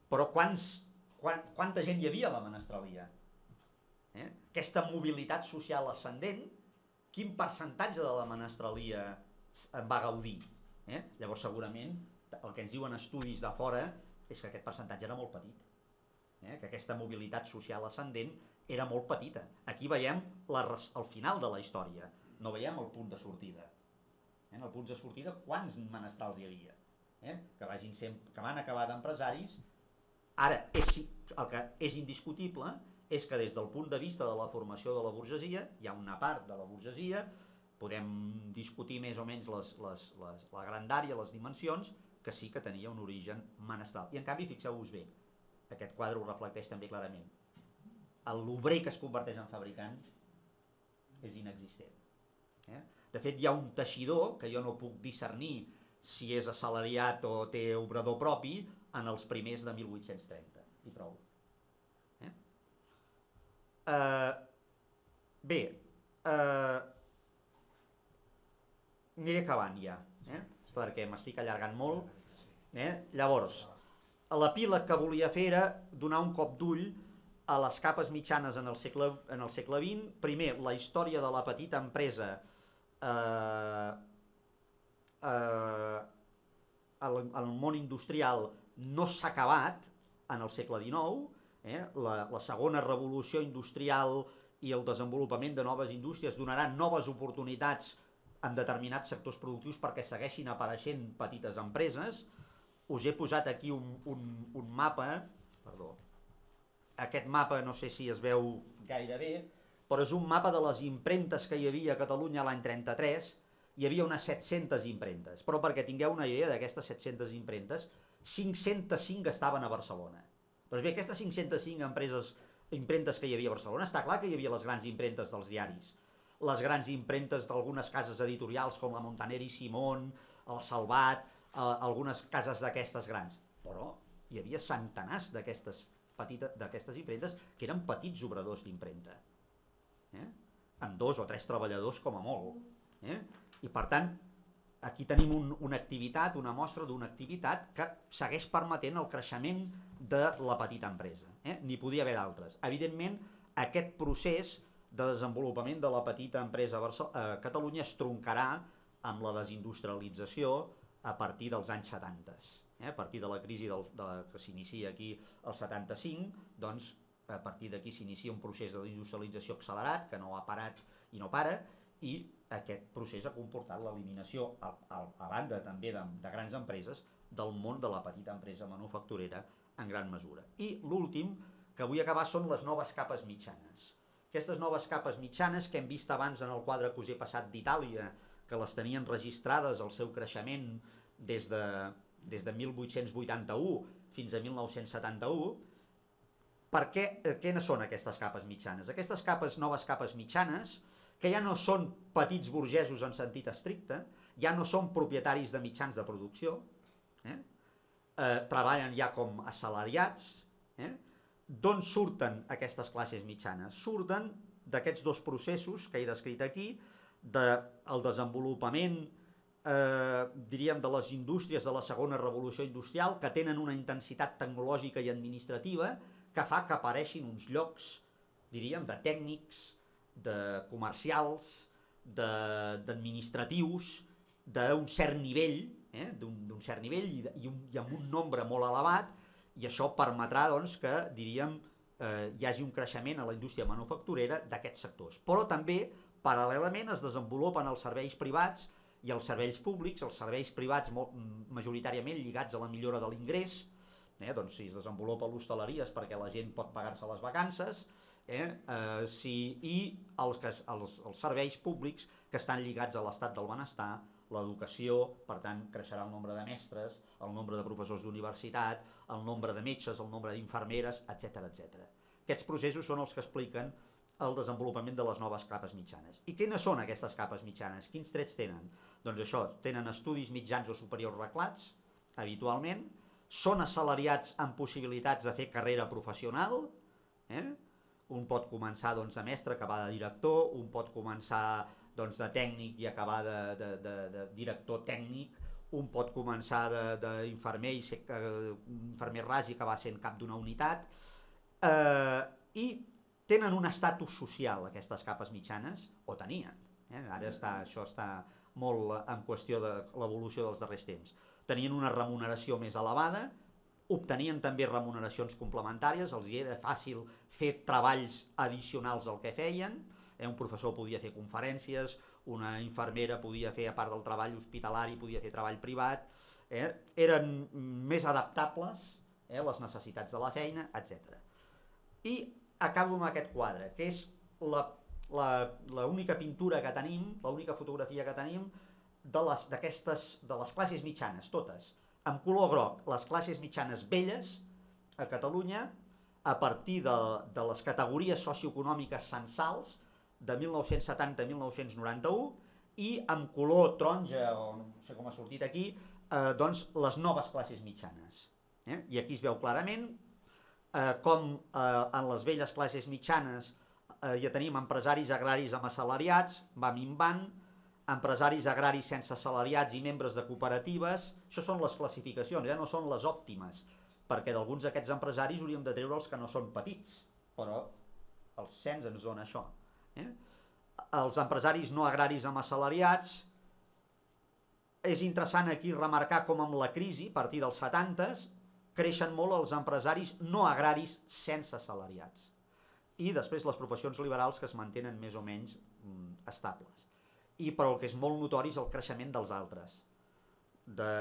Però quanta gent hi havia a la menestralia? Aquesta mobilitat social ascendent, quin percentatge de la menestralia en va gaudir? Llavors segurament el que ens diuen estudis de fora és que aquest percentatge era molt petit, que aquesta mobilitat social ascendent era molt petita. Aquí veiem el final de la història, no veiem el punt de sortida. En el punt de sortida quants menestrals hi havia, que van acabar d'empresaris. Ara, el que és indiscutible és que des del punt de vista de la formació de la burgesia, hi ha una part de la burgesia, podem discutir més o menys la grandària, les dimensions, que sí que tenia un origen menestral. I en canvi, fixeu-vos bé, aquest quadre ho reflecteix també clarament. L'obrer que es converteix en fabricant és inexistent. De fet, hi ha un teixidor que jo no puc discernir si és assalariat o té obrador propi en els primers de 1830, i prou. Bé, aniré acabant ja, perquè m'estic allargant molt. Llavors, l'epíleg que volia fer era donar un cop d'ull a les capes mitjanes en el segle XX. Primer, la història de la petita empresa al món industrial no s'ha acabat en el segle XIX. La segona revolució industrial i el desenvolupament de noves indústries donaran noves oportunitats en determinats sectors productius perquè segueixin apareixent petites empreses. Us he posat aquí un mapa, perdó, aquest mapa no sé si es veu gaire bé, però és un mapa de les impremtes que hi havia a Catalunya l'any 33. Hi havia unes 700 impremtes, però perquè tingueu una idea d'aquestes 700 impremtes, 505 estaven a Barcelona. Doncs bé, aquestes 505 impremtes que hi havia a Barcelona, està clar que hi havia les grans impremtes dels diaris, les grans impremtes d'algunes cases editorials com la Montaner i Simón, el Salvat, algunes cases d'aquestes grans, però hi havia centenars d'aquestes impremtes que eren petits obradors d'impremta, amb 2 o 3 treballadors com a molt. I per tant, aquí tenim una activitat, una mostra d'una activitat que segueix permetent el creixement de la petita empresa. N'hi podia haver d'altres. Evidentment, aquest procés de desenvolupament de la petita empresa a Catalunya es troncarà amb la desindustrialització a partir dels anys 70. A partir de la crisi que s'inicia aquí al 75, doncs a partir d'aquí s'inicia un procés de desindustrialització accelerat que no ha parat i no para, i aquest procés ha comportat l'eliminació, a banda també de grans empreses, del món de la petita empresa manufacturera en gran mesura. I l'últim que vull acabar són les noves capes mitjanes. Aquestes noves capes mitjanes que hem vist abans en el quadre que us he passat d'Itàlia, que les tenien registrades el seu creixement des de 1881 fins a 1971, què són aquestes capes mitjanes? Aquestes noves capes mitjanes, que ja no són petits burgesos en sentit estricte, ja no són propietaris de mitjans de producció, treballen ja com assalariats. D'on surten aquestes classes mitjanes? Surten d'aquests dos processos que he descrit aquí, del desenvolupament, diríem, de les indústries de la segona revolució industrial, que tenen una intensitat tecnològica i administrativa que fa que apareixin uns llocs, diríem, de tècnics, de comercials, d'administratius, d'un cert nivell, i amb un nombre molt elevat, i això permetrà que, diríem, hi hagi un creixement a la indústria manufacturera d'aquests sectors. Però també, paral·lelament, es desenvolupen els serveis privats i els serveis públics, els serveis privats majoritàriament lligats a la millora de l'ingrés. Si es desenvolupa l'hostaleria és perquè la gent pot pagar-se les vacances, i els serveis públics que estan lligats a l'estat del benestar, l'educació, per tant, creixerà el nombre de mestres, el nombre de professors d'universitat, el nombre de metges, el nombre d'infermeres, etc. Aquests processos són els que expliquen el desenvolupament de les noves capes mitjanes. I quines són aquestes capes mitjanes? Quins trets tenen? Doncs això, tenen estudis mitjans o superiors reglats, habitualment, són assalariats amb possibilitats de fer carrera professional, un pot començar de mestre, acabar de director, un pot començar de tècnic i acabar de director tècnic, un pot començar d'infermer i ser infermer ras i acabar sent cap d'una unitat, i tenen un estatus social, aquestes capes mitjanes, o tenien. Ara això està molt en qüestió de l'evolució dels darrers temps. Tenien una remuneració més elevada, obtenien també remuneracions complementàries, els era fàcil fer treballs addicionals al que feien, un professor podia fer conferències, una infermera podia fer, a part del treball hospitalari, podia fer treball privat, eren més adaptables a les necessitats de la feina, etc. I acabo amb aquest quadre, que és l'única pintura que tenim, l'única fotografia que tenim de les classes mitjanes, totes, en color groc, les classes mitjanes velles a Catalunya, a partir de les categories socioeconòmiques censals de 1970 a 1991, i en color taronja, o no sé com ha sortit aquí, doncs les noves classes mitjanes. I aquí es veu clarament com en les velles classes mitjanes ja tenim empresaris agraris amb assalariats, va minvant, empresaris agraris sense assalariats i membres de cooperatives. Això són les classificacions, no són les òptimes, perquè d'alguns d'aquests empresaris hauríem de treure els que no són petits, però el cens ens dona això. Els empresaris no agraris amb assalariats, és interessant aquí remarcar com amb la crisi, a partir dels 70s, creixen molt els empresaris no agraris sense assalariats. I després les professions liberals que es mantenen més o menys estables. I però el que és molt notori és el creixement dels altres.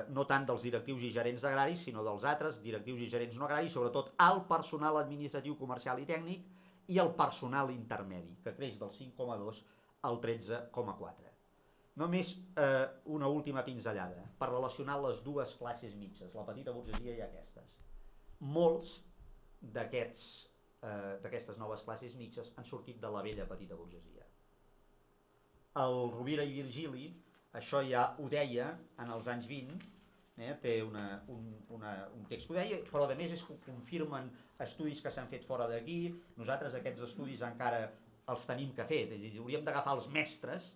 No tant dels directius i gerents agraris, sinó dels altres, directius i gerents no agraris, sobretot el personal administratiu, comercial i tècnic i el personal intermedi, que creix del 5,2 al 13,4. Només una última pinzellada per relacionar les dues classes mitges, la petita burgesia i aquestes. Molts d'aquestes noves classes mitges han sortit de la vella petita burgesia. El Rovira i Virgili, això ja ho deia en els anys 20, té un text que ho deia, però a més és que confirmen estudis que s'han fet fora d'aquí. Nosaltres aquests estudis encara els tenim que fer, hauríem d'agafar els mestres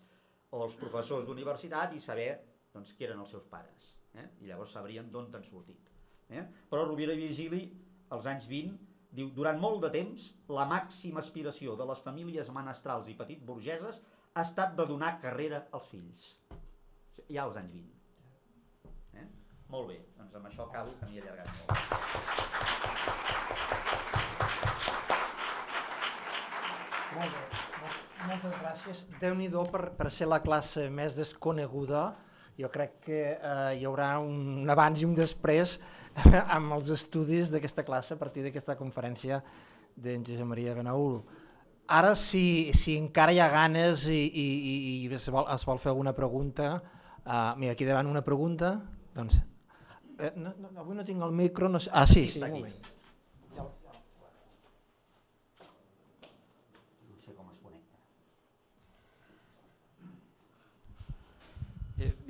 o els professors d'universitat i saber qui eren els seus pares, i llavors sabríem d'on han sortit. Però Rovira i Virgili, als anys 20, diu: durant molt de temps, la màxima aspiració de les famílies menestrals i petit burgeses ha estat de donar carrera als fills. Ja als anys 20. Molt bé, doncs amb això acabo, que m'hi he allargat molt. Molt bé. Moltes gràcies. Déu-n'hi-do per ser la classe més desconeguda. Jo crec que hi haurà un abans i un després amb els estudis d'aquesta classe a partir d'aquesta conferència d'en Josep Maria Benaul. Ara, si encara hi ha ganes i es vol fer alguna pregunta, mira, aquí davant una pregunta, doncs... Avui no tinc el micro, no sé... Ah, sí, un moment.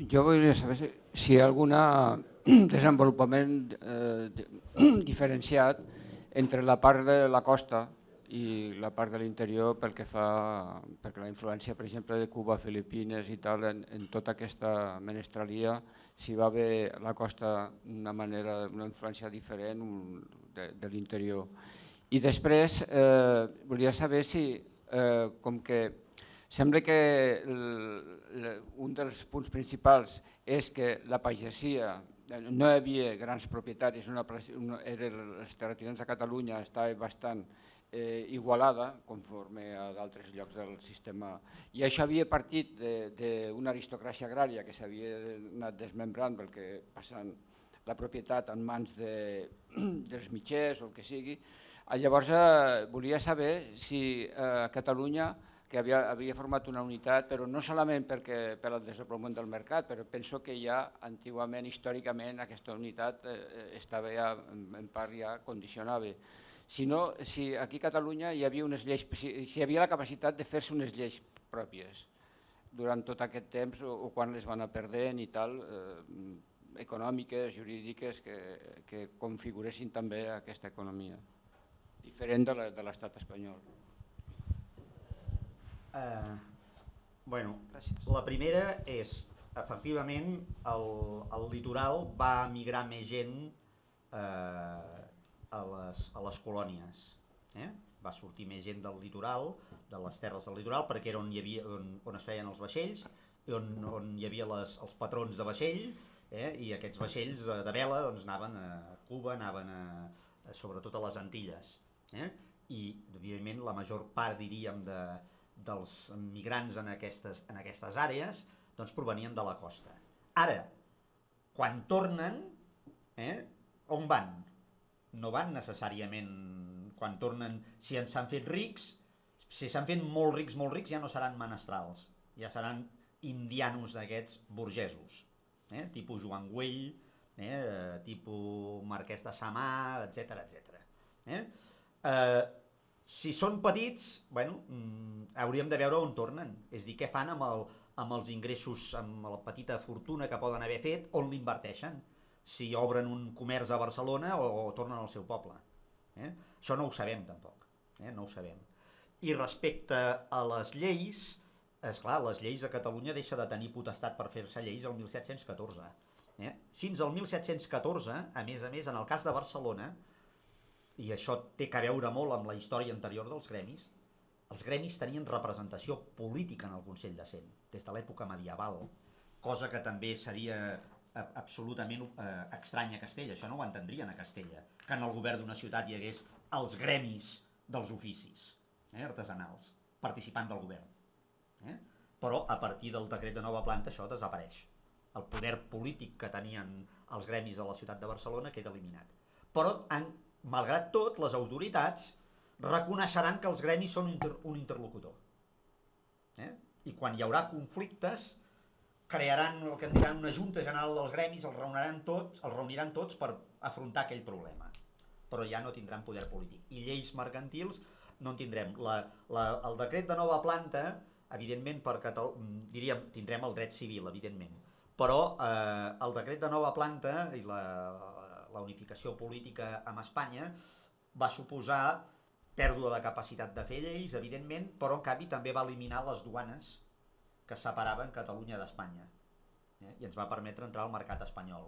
Jo volia saber si hi ha algun desenvolupament diferenciat entre la part de la costa i la part de l'interior pel que fa, perquè la influència, per exemple, de Cuba, Filipines i tal, en tota aquesta menestralia, si va haver la costa una influència diferent de l'interior. I després volia saber si, com que sembla que un dels punts principals és que la pagesia, no hi havia grans propietaris, les terratinents de Catalunya estava bastant igualada conforme a d'altres llocs del sistema, i això havia partit d'una aristocràcia agrària que s'havia anat desmembrant perquè passant la propietat en mans dels mitgers o el que sigui. Llavors volia saber si Catalunya, que havia format una unitat, però no solament per al desenvolupament del mercat, però penso que ja antigament, històricament, aquesta unitat estava ja, en part ja condicionada. Si no, si aquí a Catalunya hi havia unes lleis, si hi havia la capacitat de fer-se unes lleis pròpies durant tot aquest temps o quan les van a perdent i tal, econòmiques, jurídiques, que configuressin també aquesta economia, diferent de l'estat espanyol. Bueno, la primera és, efectivament, el litoral va migrar més gent a les colònies. Va sortir més gent del litoral, de les terres del litoral, perquè era on es feien els vaixells, on hi havia els patrons de vaixell, i aquests vaixells de vela anaven a Cuba, anaven sobretot a les Antilles. I, evidentment, la major part, diríem, dels migrants en aquestes àrees provenien de la costa. Ara, quan tornen, on van? No van necessàriament, quan tornen, si s'han fet rics, si s'han fet molt rics, ja no seran menestrals, ja seran indianos d'aquests burgesos, tipus Joan Güell, tipus Marquès de Samà, etc. Si són petits, hauríem de veure on tornen, és a dir, què fan amb els ingressos, amb la petita fortuna que poden haver fet, on l'inverteixen, si obren un comerç a Barcelona o tornen al seu poble. Això no ho sabem tampoc, no ho sabem. I respecte a les lleis, esclar, les lleis a Catalunya deixa de tenir potestat per fer-se lleis el 1714. Fins al 1714, a més, en el cas de Barcelona, i això té a veure molt amb la història anterior dels gremis, els gremis tenien representació política en el Consell de Cent, des de l'època medieval, cosa que també seria absolutament estrany a Castella, això no ho entendrien a Castella, que en el govern d'una ciutat hi hagués els gremis dels oficis artesanals participant del govern. Però a partir del decret de nova planta això desapareix. El poder polític que tenien els gremis de la ciutat de Barcelona queda eliminat. Però, malgrat tot, les autoritats reconeixeran que els gremis són un interlocutor. I quan hi haurà conflictes, crearan el que en diran una junta general dels gremis, els reuniran tots per afrontar aquell problema. Però ja no tindran poder polític. I lleis mercantils no en tindrem. El decret de nova planta, evidentment, diríem, tindrem el dret civil, evidentment. Però el decret de nova planta i la unificació política amb Espanya va suposar pèrdua de capacitat de fer lleis, evidentment, però en canvi també va eliminar les duanes que separaven Catalunya d'Espanya, i ens va permetre entrar al mercat espanyol.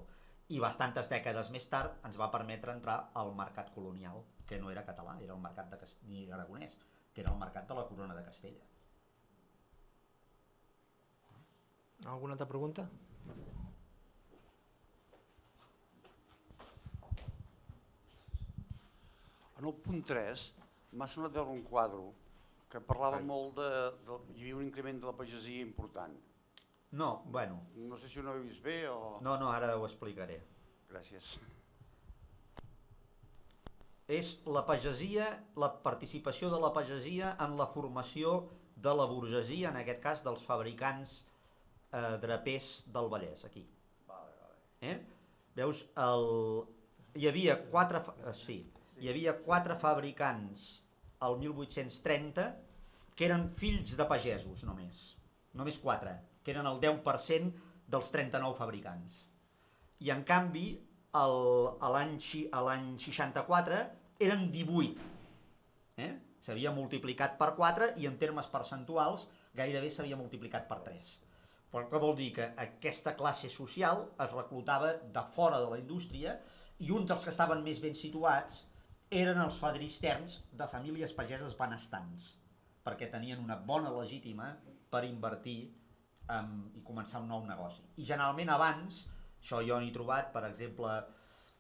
I bastantes dècades més tard ens va permetre entrar al mercat colonial, que no era català, era el mercat ni aragonès, que era el mercat de la Corona de Castella. Alguna altra pregunta? En el punt 3 m'ha semblat veure un quadre que parlava molt hi havia un increment de la pagesia important. No, bueno. No sé si ho no he vist bé o... No, ara ho explicaré. Gràcies. És la pagesia, la participació de la pagesia en la formació de la burgesia, en aquest cas dels fabricants drapers del Vallès, aquí. Veus, hi havia 4 fabricants al 1830 que eren fills de pagesos només 4, que eren el 10% dels 39 fabricants. I en canvi, a l'any 64 eren 18. S'havia multiplicat per 4 i en termes percentuals gairebé s'havia multiplicat per 3. Però què vol dir? Que aquesta classe social es reclutava de fora de la indústria i uns dels que estaven més ben situats eren els fadristerns de famílies pageses benestants, perquè tenien una bona legítima per invertir i començar un nou negoci. I generalment abans, això jo n'he trobat, per exemple,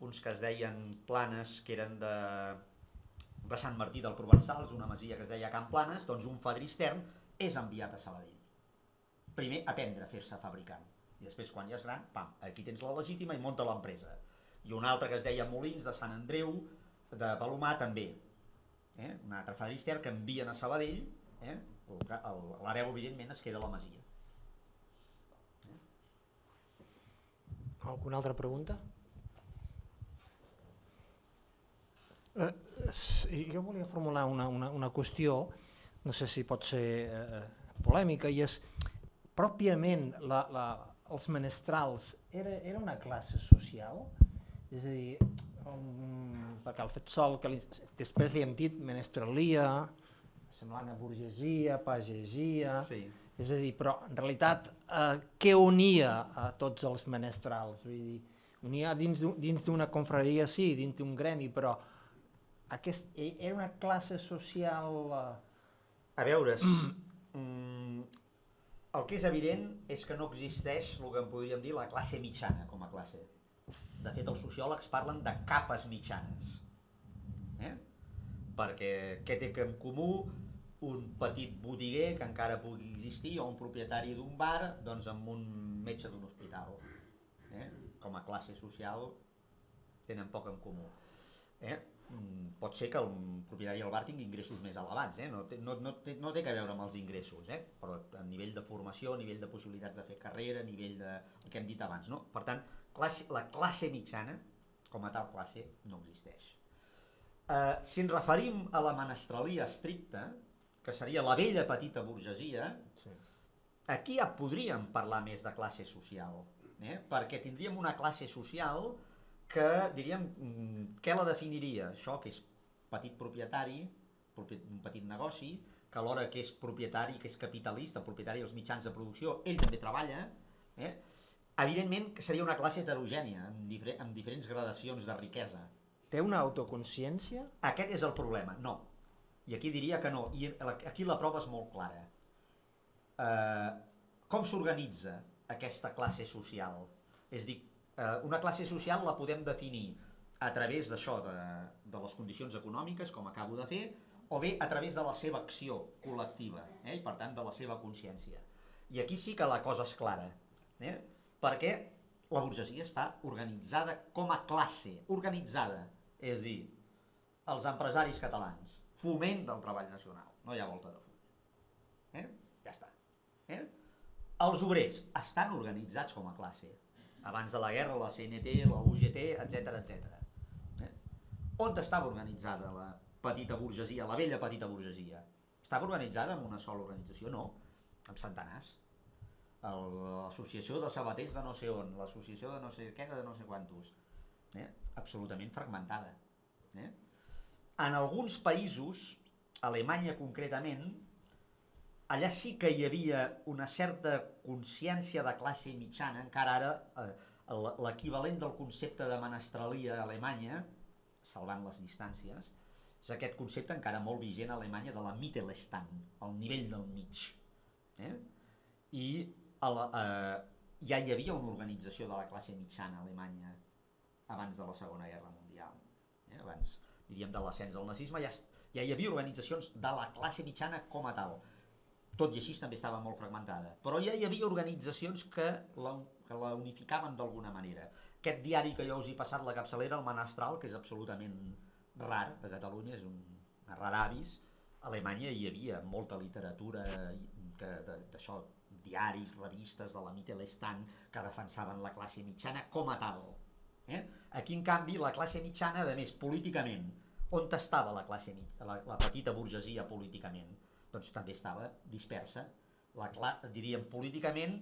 uns que es deien Planes, que eren de Sant Martí del Provençals, una masia que es deia Can Planes, doncs un fadristern és enviat a Sabadell. Primer, aprendre a fer-se fabricant. I després, quan ja és gran, pam, aquí tens la legítima i munta l'empresa. I un altre que es deia Molins, de Sant Andreu, de Palomar, també. Un altre fadrister que envien a Sabadell, l'hereu, evidentment, es queda a la masia. Alguna altra pregunta? Sí, jo volia formular una qüestió, no sé si pot ser polèmica, i és, pròpiament, els menestrals era una classe social? És a dir, perquè el fet sol, que després li hem dit menestralia, semblant a burgesia, pagesia, Sí. és a dir, però en realitat què unia a tots els menestrals? Vull dir, unia dins d'una confraria, sí, dins d'un gremi, però era una classe social... A veure, el que és evident és que no existeix el que en podríem dir la classe mitjana com a classe. De fet, els sociòlegs parlen de capes mitjanes. Perquè què té en comú un petit botiguer que encara pugui existir o un propietari d'un bar doncs amb un metge d'un hospital? Com a classe social tenen poc en comú. Pot ser que el propietari del bar tingui ingressos més elevats, no té que veure amb els ingressos, però a nivell de formació, a nivell de possibilitats de fer carrera, a nivell de el que hem dit abans. No? Per tant, la classe mitjana, com a tal classe, no existeix. Si ens referim a la menestralia estricta, que seria la vella petita burgesia, aquí ja podríem parlar més de classe social, perquè tindríem una classe social que, diríem, què la definiria? Això que és petit propietari, un petit negoci, que alhora que és propietari, que és capitalista, propietari dels mitjans de producció, ell també treballa, evidentment que seria una classe heterogènia, amb diferents gradacions de riquesa. Té una autoconsciència? Aquest és el problema, no. I aquí diria que no, i aquí la prova és molt clara. Com s'organitza aquesta classe social? És a dir, una classe social la podem definir a través d'això, de les condicions econòmiques, com acabo de fer, o bé a través de la seva acció col·lectiva, i per tant de la seva consciència. I aquí sí que la cosa és clara, perquè la burgesia està organitzada com a classe, organitzada, és a dir, els empresaris catalans, foment del treball nacional, no hi ha volta de full. Ja està. Els obrers estan organitzats com a classe. Abans de la guerra, la CNT, la UGT, etc. On estava organitzada la petita burgesia, la vella petita burgesia? Estava organitzada en una sola organització? No, amb centenars. L'associació de sabaters de no sé on, l'associació de no sé què, de no sé quantos. Absolutament fragmentada. En alguns països, Alemanya concretament, allà sí que hi havia una certa consciència de classe mitjana, encara ara l'equivalent del concepte de menestralia a Alemanya, salvant les distàncies, és aquest concepte encara molt vigent a Alemanya de la Mittelstand, el nivell del mig. I ja hi havia una organització de la classe mitjana a Alemanya abans de la Segona Guerra Mundial. Abans, diríem, de l'ascens del nazisme, ja hi havia organitzacions de la classe mitjana com a tal. Tot i així també estava molt fragmentada. Però ja hi havia organitzacions que la unificaven d'alguna manera. Aquest diari que jo us he passat la capçalera, el Menestral, que és absolutament rar a Catalunya, és un rar avis. A Alemanya hi havia molta literatura d'això, diaris, revistes de la Mittelstand que defensaven la classe mitjana com a tal. Aquí, en canvi, la classe mitjana, a més, políticament, on estava la petita burgesia políticament? Doncs també estava dispersa. Diríem, políticament,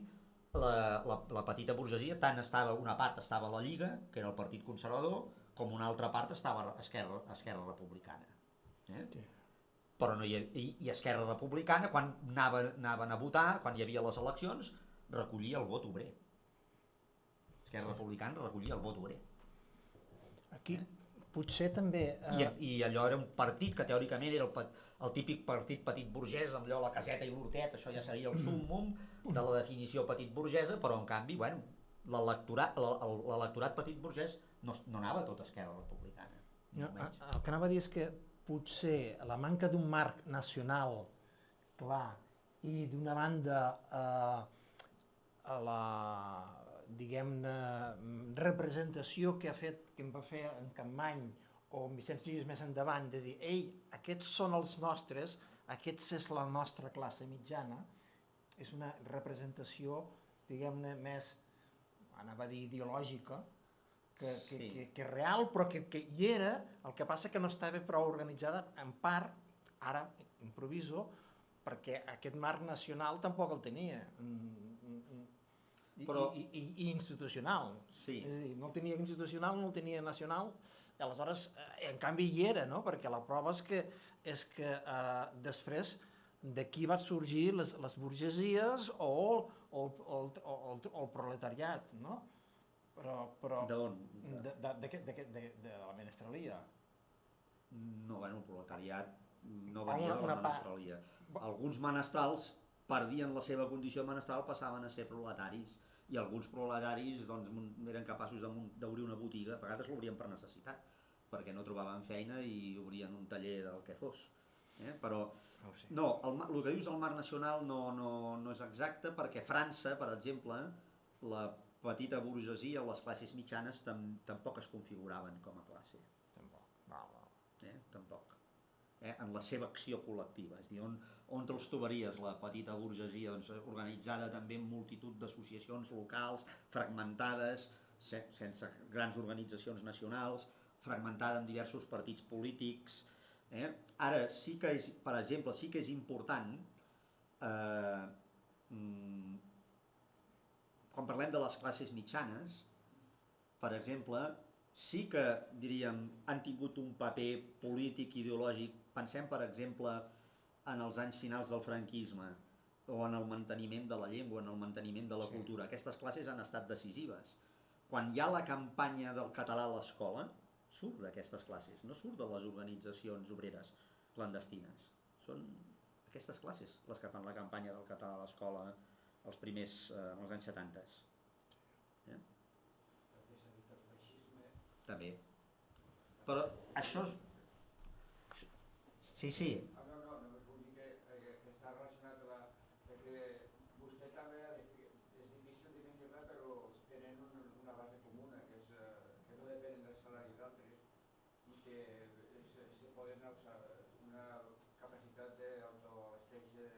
la petita burgesia, tant estava, una part estava a la Lliga, que era el Partit Conservador, com una altra part estava a Esquerra Republicana. Però no i Esquerra Republicana, quan anaven a votar, quan hi havia les eleccions, recollia el vot obrer. Esquerra Republicana recollia el vot obrer. Aquí potser també... I allò era un partit que teòricament era el típic partit petit burgès, amb allò la caseta i l'hortet, això ja seria el súmmum de la definició petit burgesa, però en canvi, bueno, l'electorat petit burgès no anava tot a Esquerra Republicana. El que anava a dir és que potser la manca d'un marc nacional clar i d'una banda la diguem-ne representació que em va fer en Campmany o en Vicenç Vives més endavant, de dir, ei, aquests són els nostres, aquests és la nostra classe mitjana, és una representació, diguem-ne, més, anava a dir ideològica, que és real, però que hi era, el que passa que no estava prou organitzada, en part, ara improviso, perquè aquest marc nacional tampoc el tenia, i institucional. Sí. És a dir, no el tenia institucional, no el tenia nacional, i aleshores, en canvi, hi era, no? Perquè la prova és que després d'aquí van sorgir les burgesies o el proletariat, no? Però D'on? de la menestralia. No, bueno, el proletariat no venia de la menestralia. Alguns menestrals perdien la seva condició menestral, passaven a ser proletaris, i alguns proletaris eren capaços d'obrir una botiga, a vegades l'obrien per necessitat, perquè no trobaven feina i obrien un taller del que fos. Però no, el que dius del marc nacional no és exacte, perquè França, per exemple, la petita burgesia o les classes mitjanes tampoc es configuraven com a classe. Tampoc. En la seva acció col·lectiva, és a dir, on els trobaries la petita burgesia organitzada també en multitud d'associacions locals, fragmentades, sense grans organitzacions nacionals, fragmentada en diversos partits polítics. Ara sí que és, per exemple, sí que és important, quan parlem de les classes mitjanes, per exemple, sí que, diríem, han tingut un paper polític, ideològic. Pensem, per exemple, en els anys finals del franquisme, o en el manteniment de la llengua, en el manteniment de la cultura. Aquestes classes han estat decisives. Quan hi ha la campanya del català a l'escola, surt d'aquestes classes, no surt de les organitzacions obreres clandestines. Són aquestes classes les que fan la campanya del català a l'escola els anys 70. També. Però això és... Sí. No, vull dir que està relacionat perquè vostè també és difícil definir-la, però tenen una base comuna, que no depenen del salari d'altres i que se poden usar una capacitat d'autoabastèixer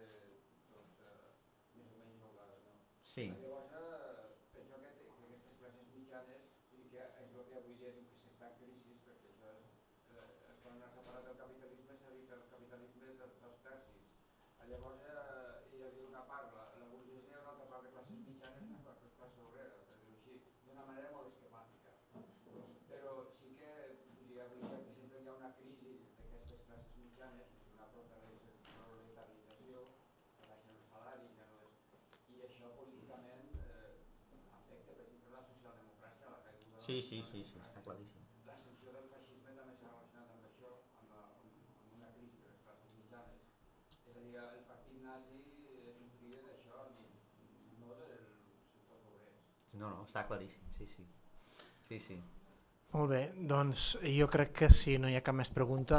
més o menys holgada. Sí. Llavors, penso que aquestes classes mitjanes, que és el que avui dia diu que s'està en crisi, perquè això és quan s'ha parlat del capitalisme s'ha dit el capitalisme dels tercis. Llavors hi havia una part, la burgesia, una altra part de classes mitjanes, una part de classe obrera, per dir-ho així, d'una manera molt esquemàtica. Però sí que diria avui dia, per exemple, hi ha una crisi d'aquestes classes mitjanes, una proletarialització, que baixen els salaris, i això políticament afecta, per exemple, la socialdemocràcia, la caiguda... Sí, està claríssim. L'ascensió del feixisme també s'ha relacionat amb això, amb una crisi de les classes mitjanes. És a dir, el partit nazi és un cria d'això, no del sector obrer. No, està claríssim, sí. Molt bé, doncs jo crec que si no hi ha cap més pregunta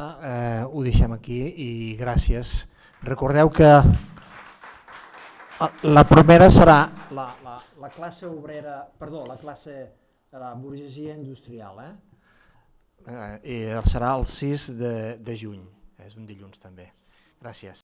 ho deixem aquí i gràcies. Recordeu que la primera serà la classe obrera, perdó, la classe de la burgesia industrial, i serà el 6 de juny, és un dilluns també. Gràcies.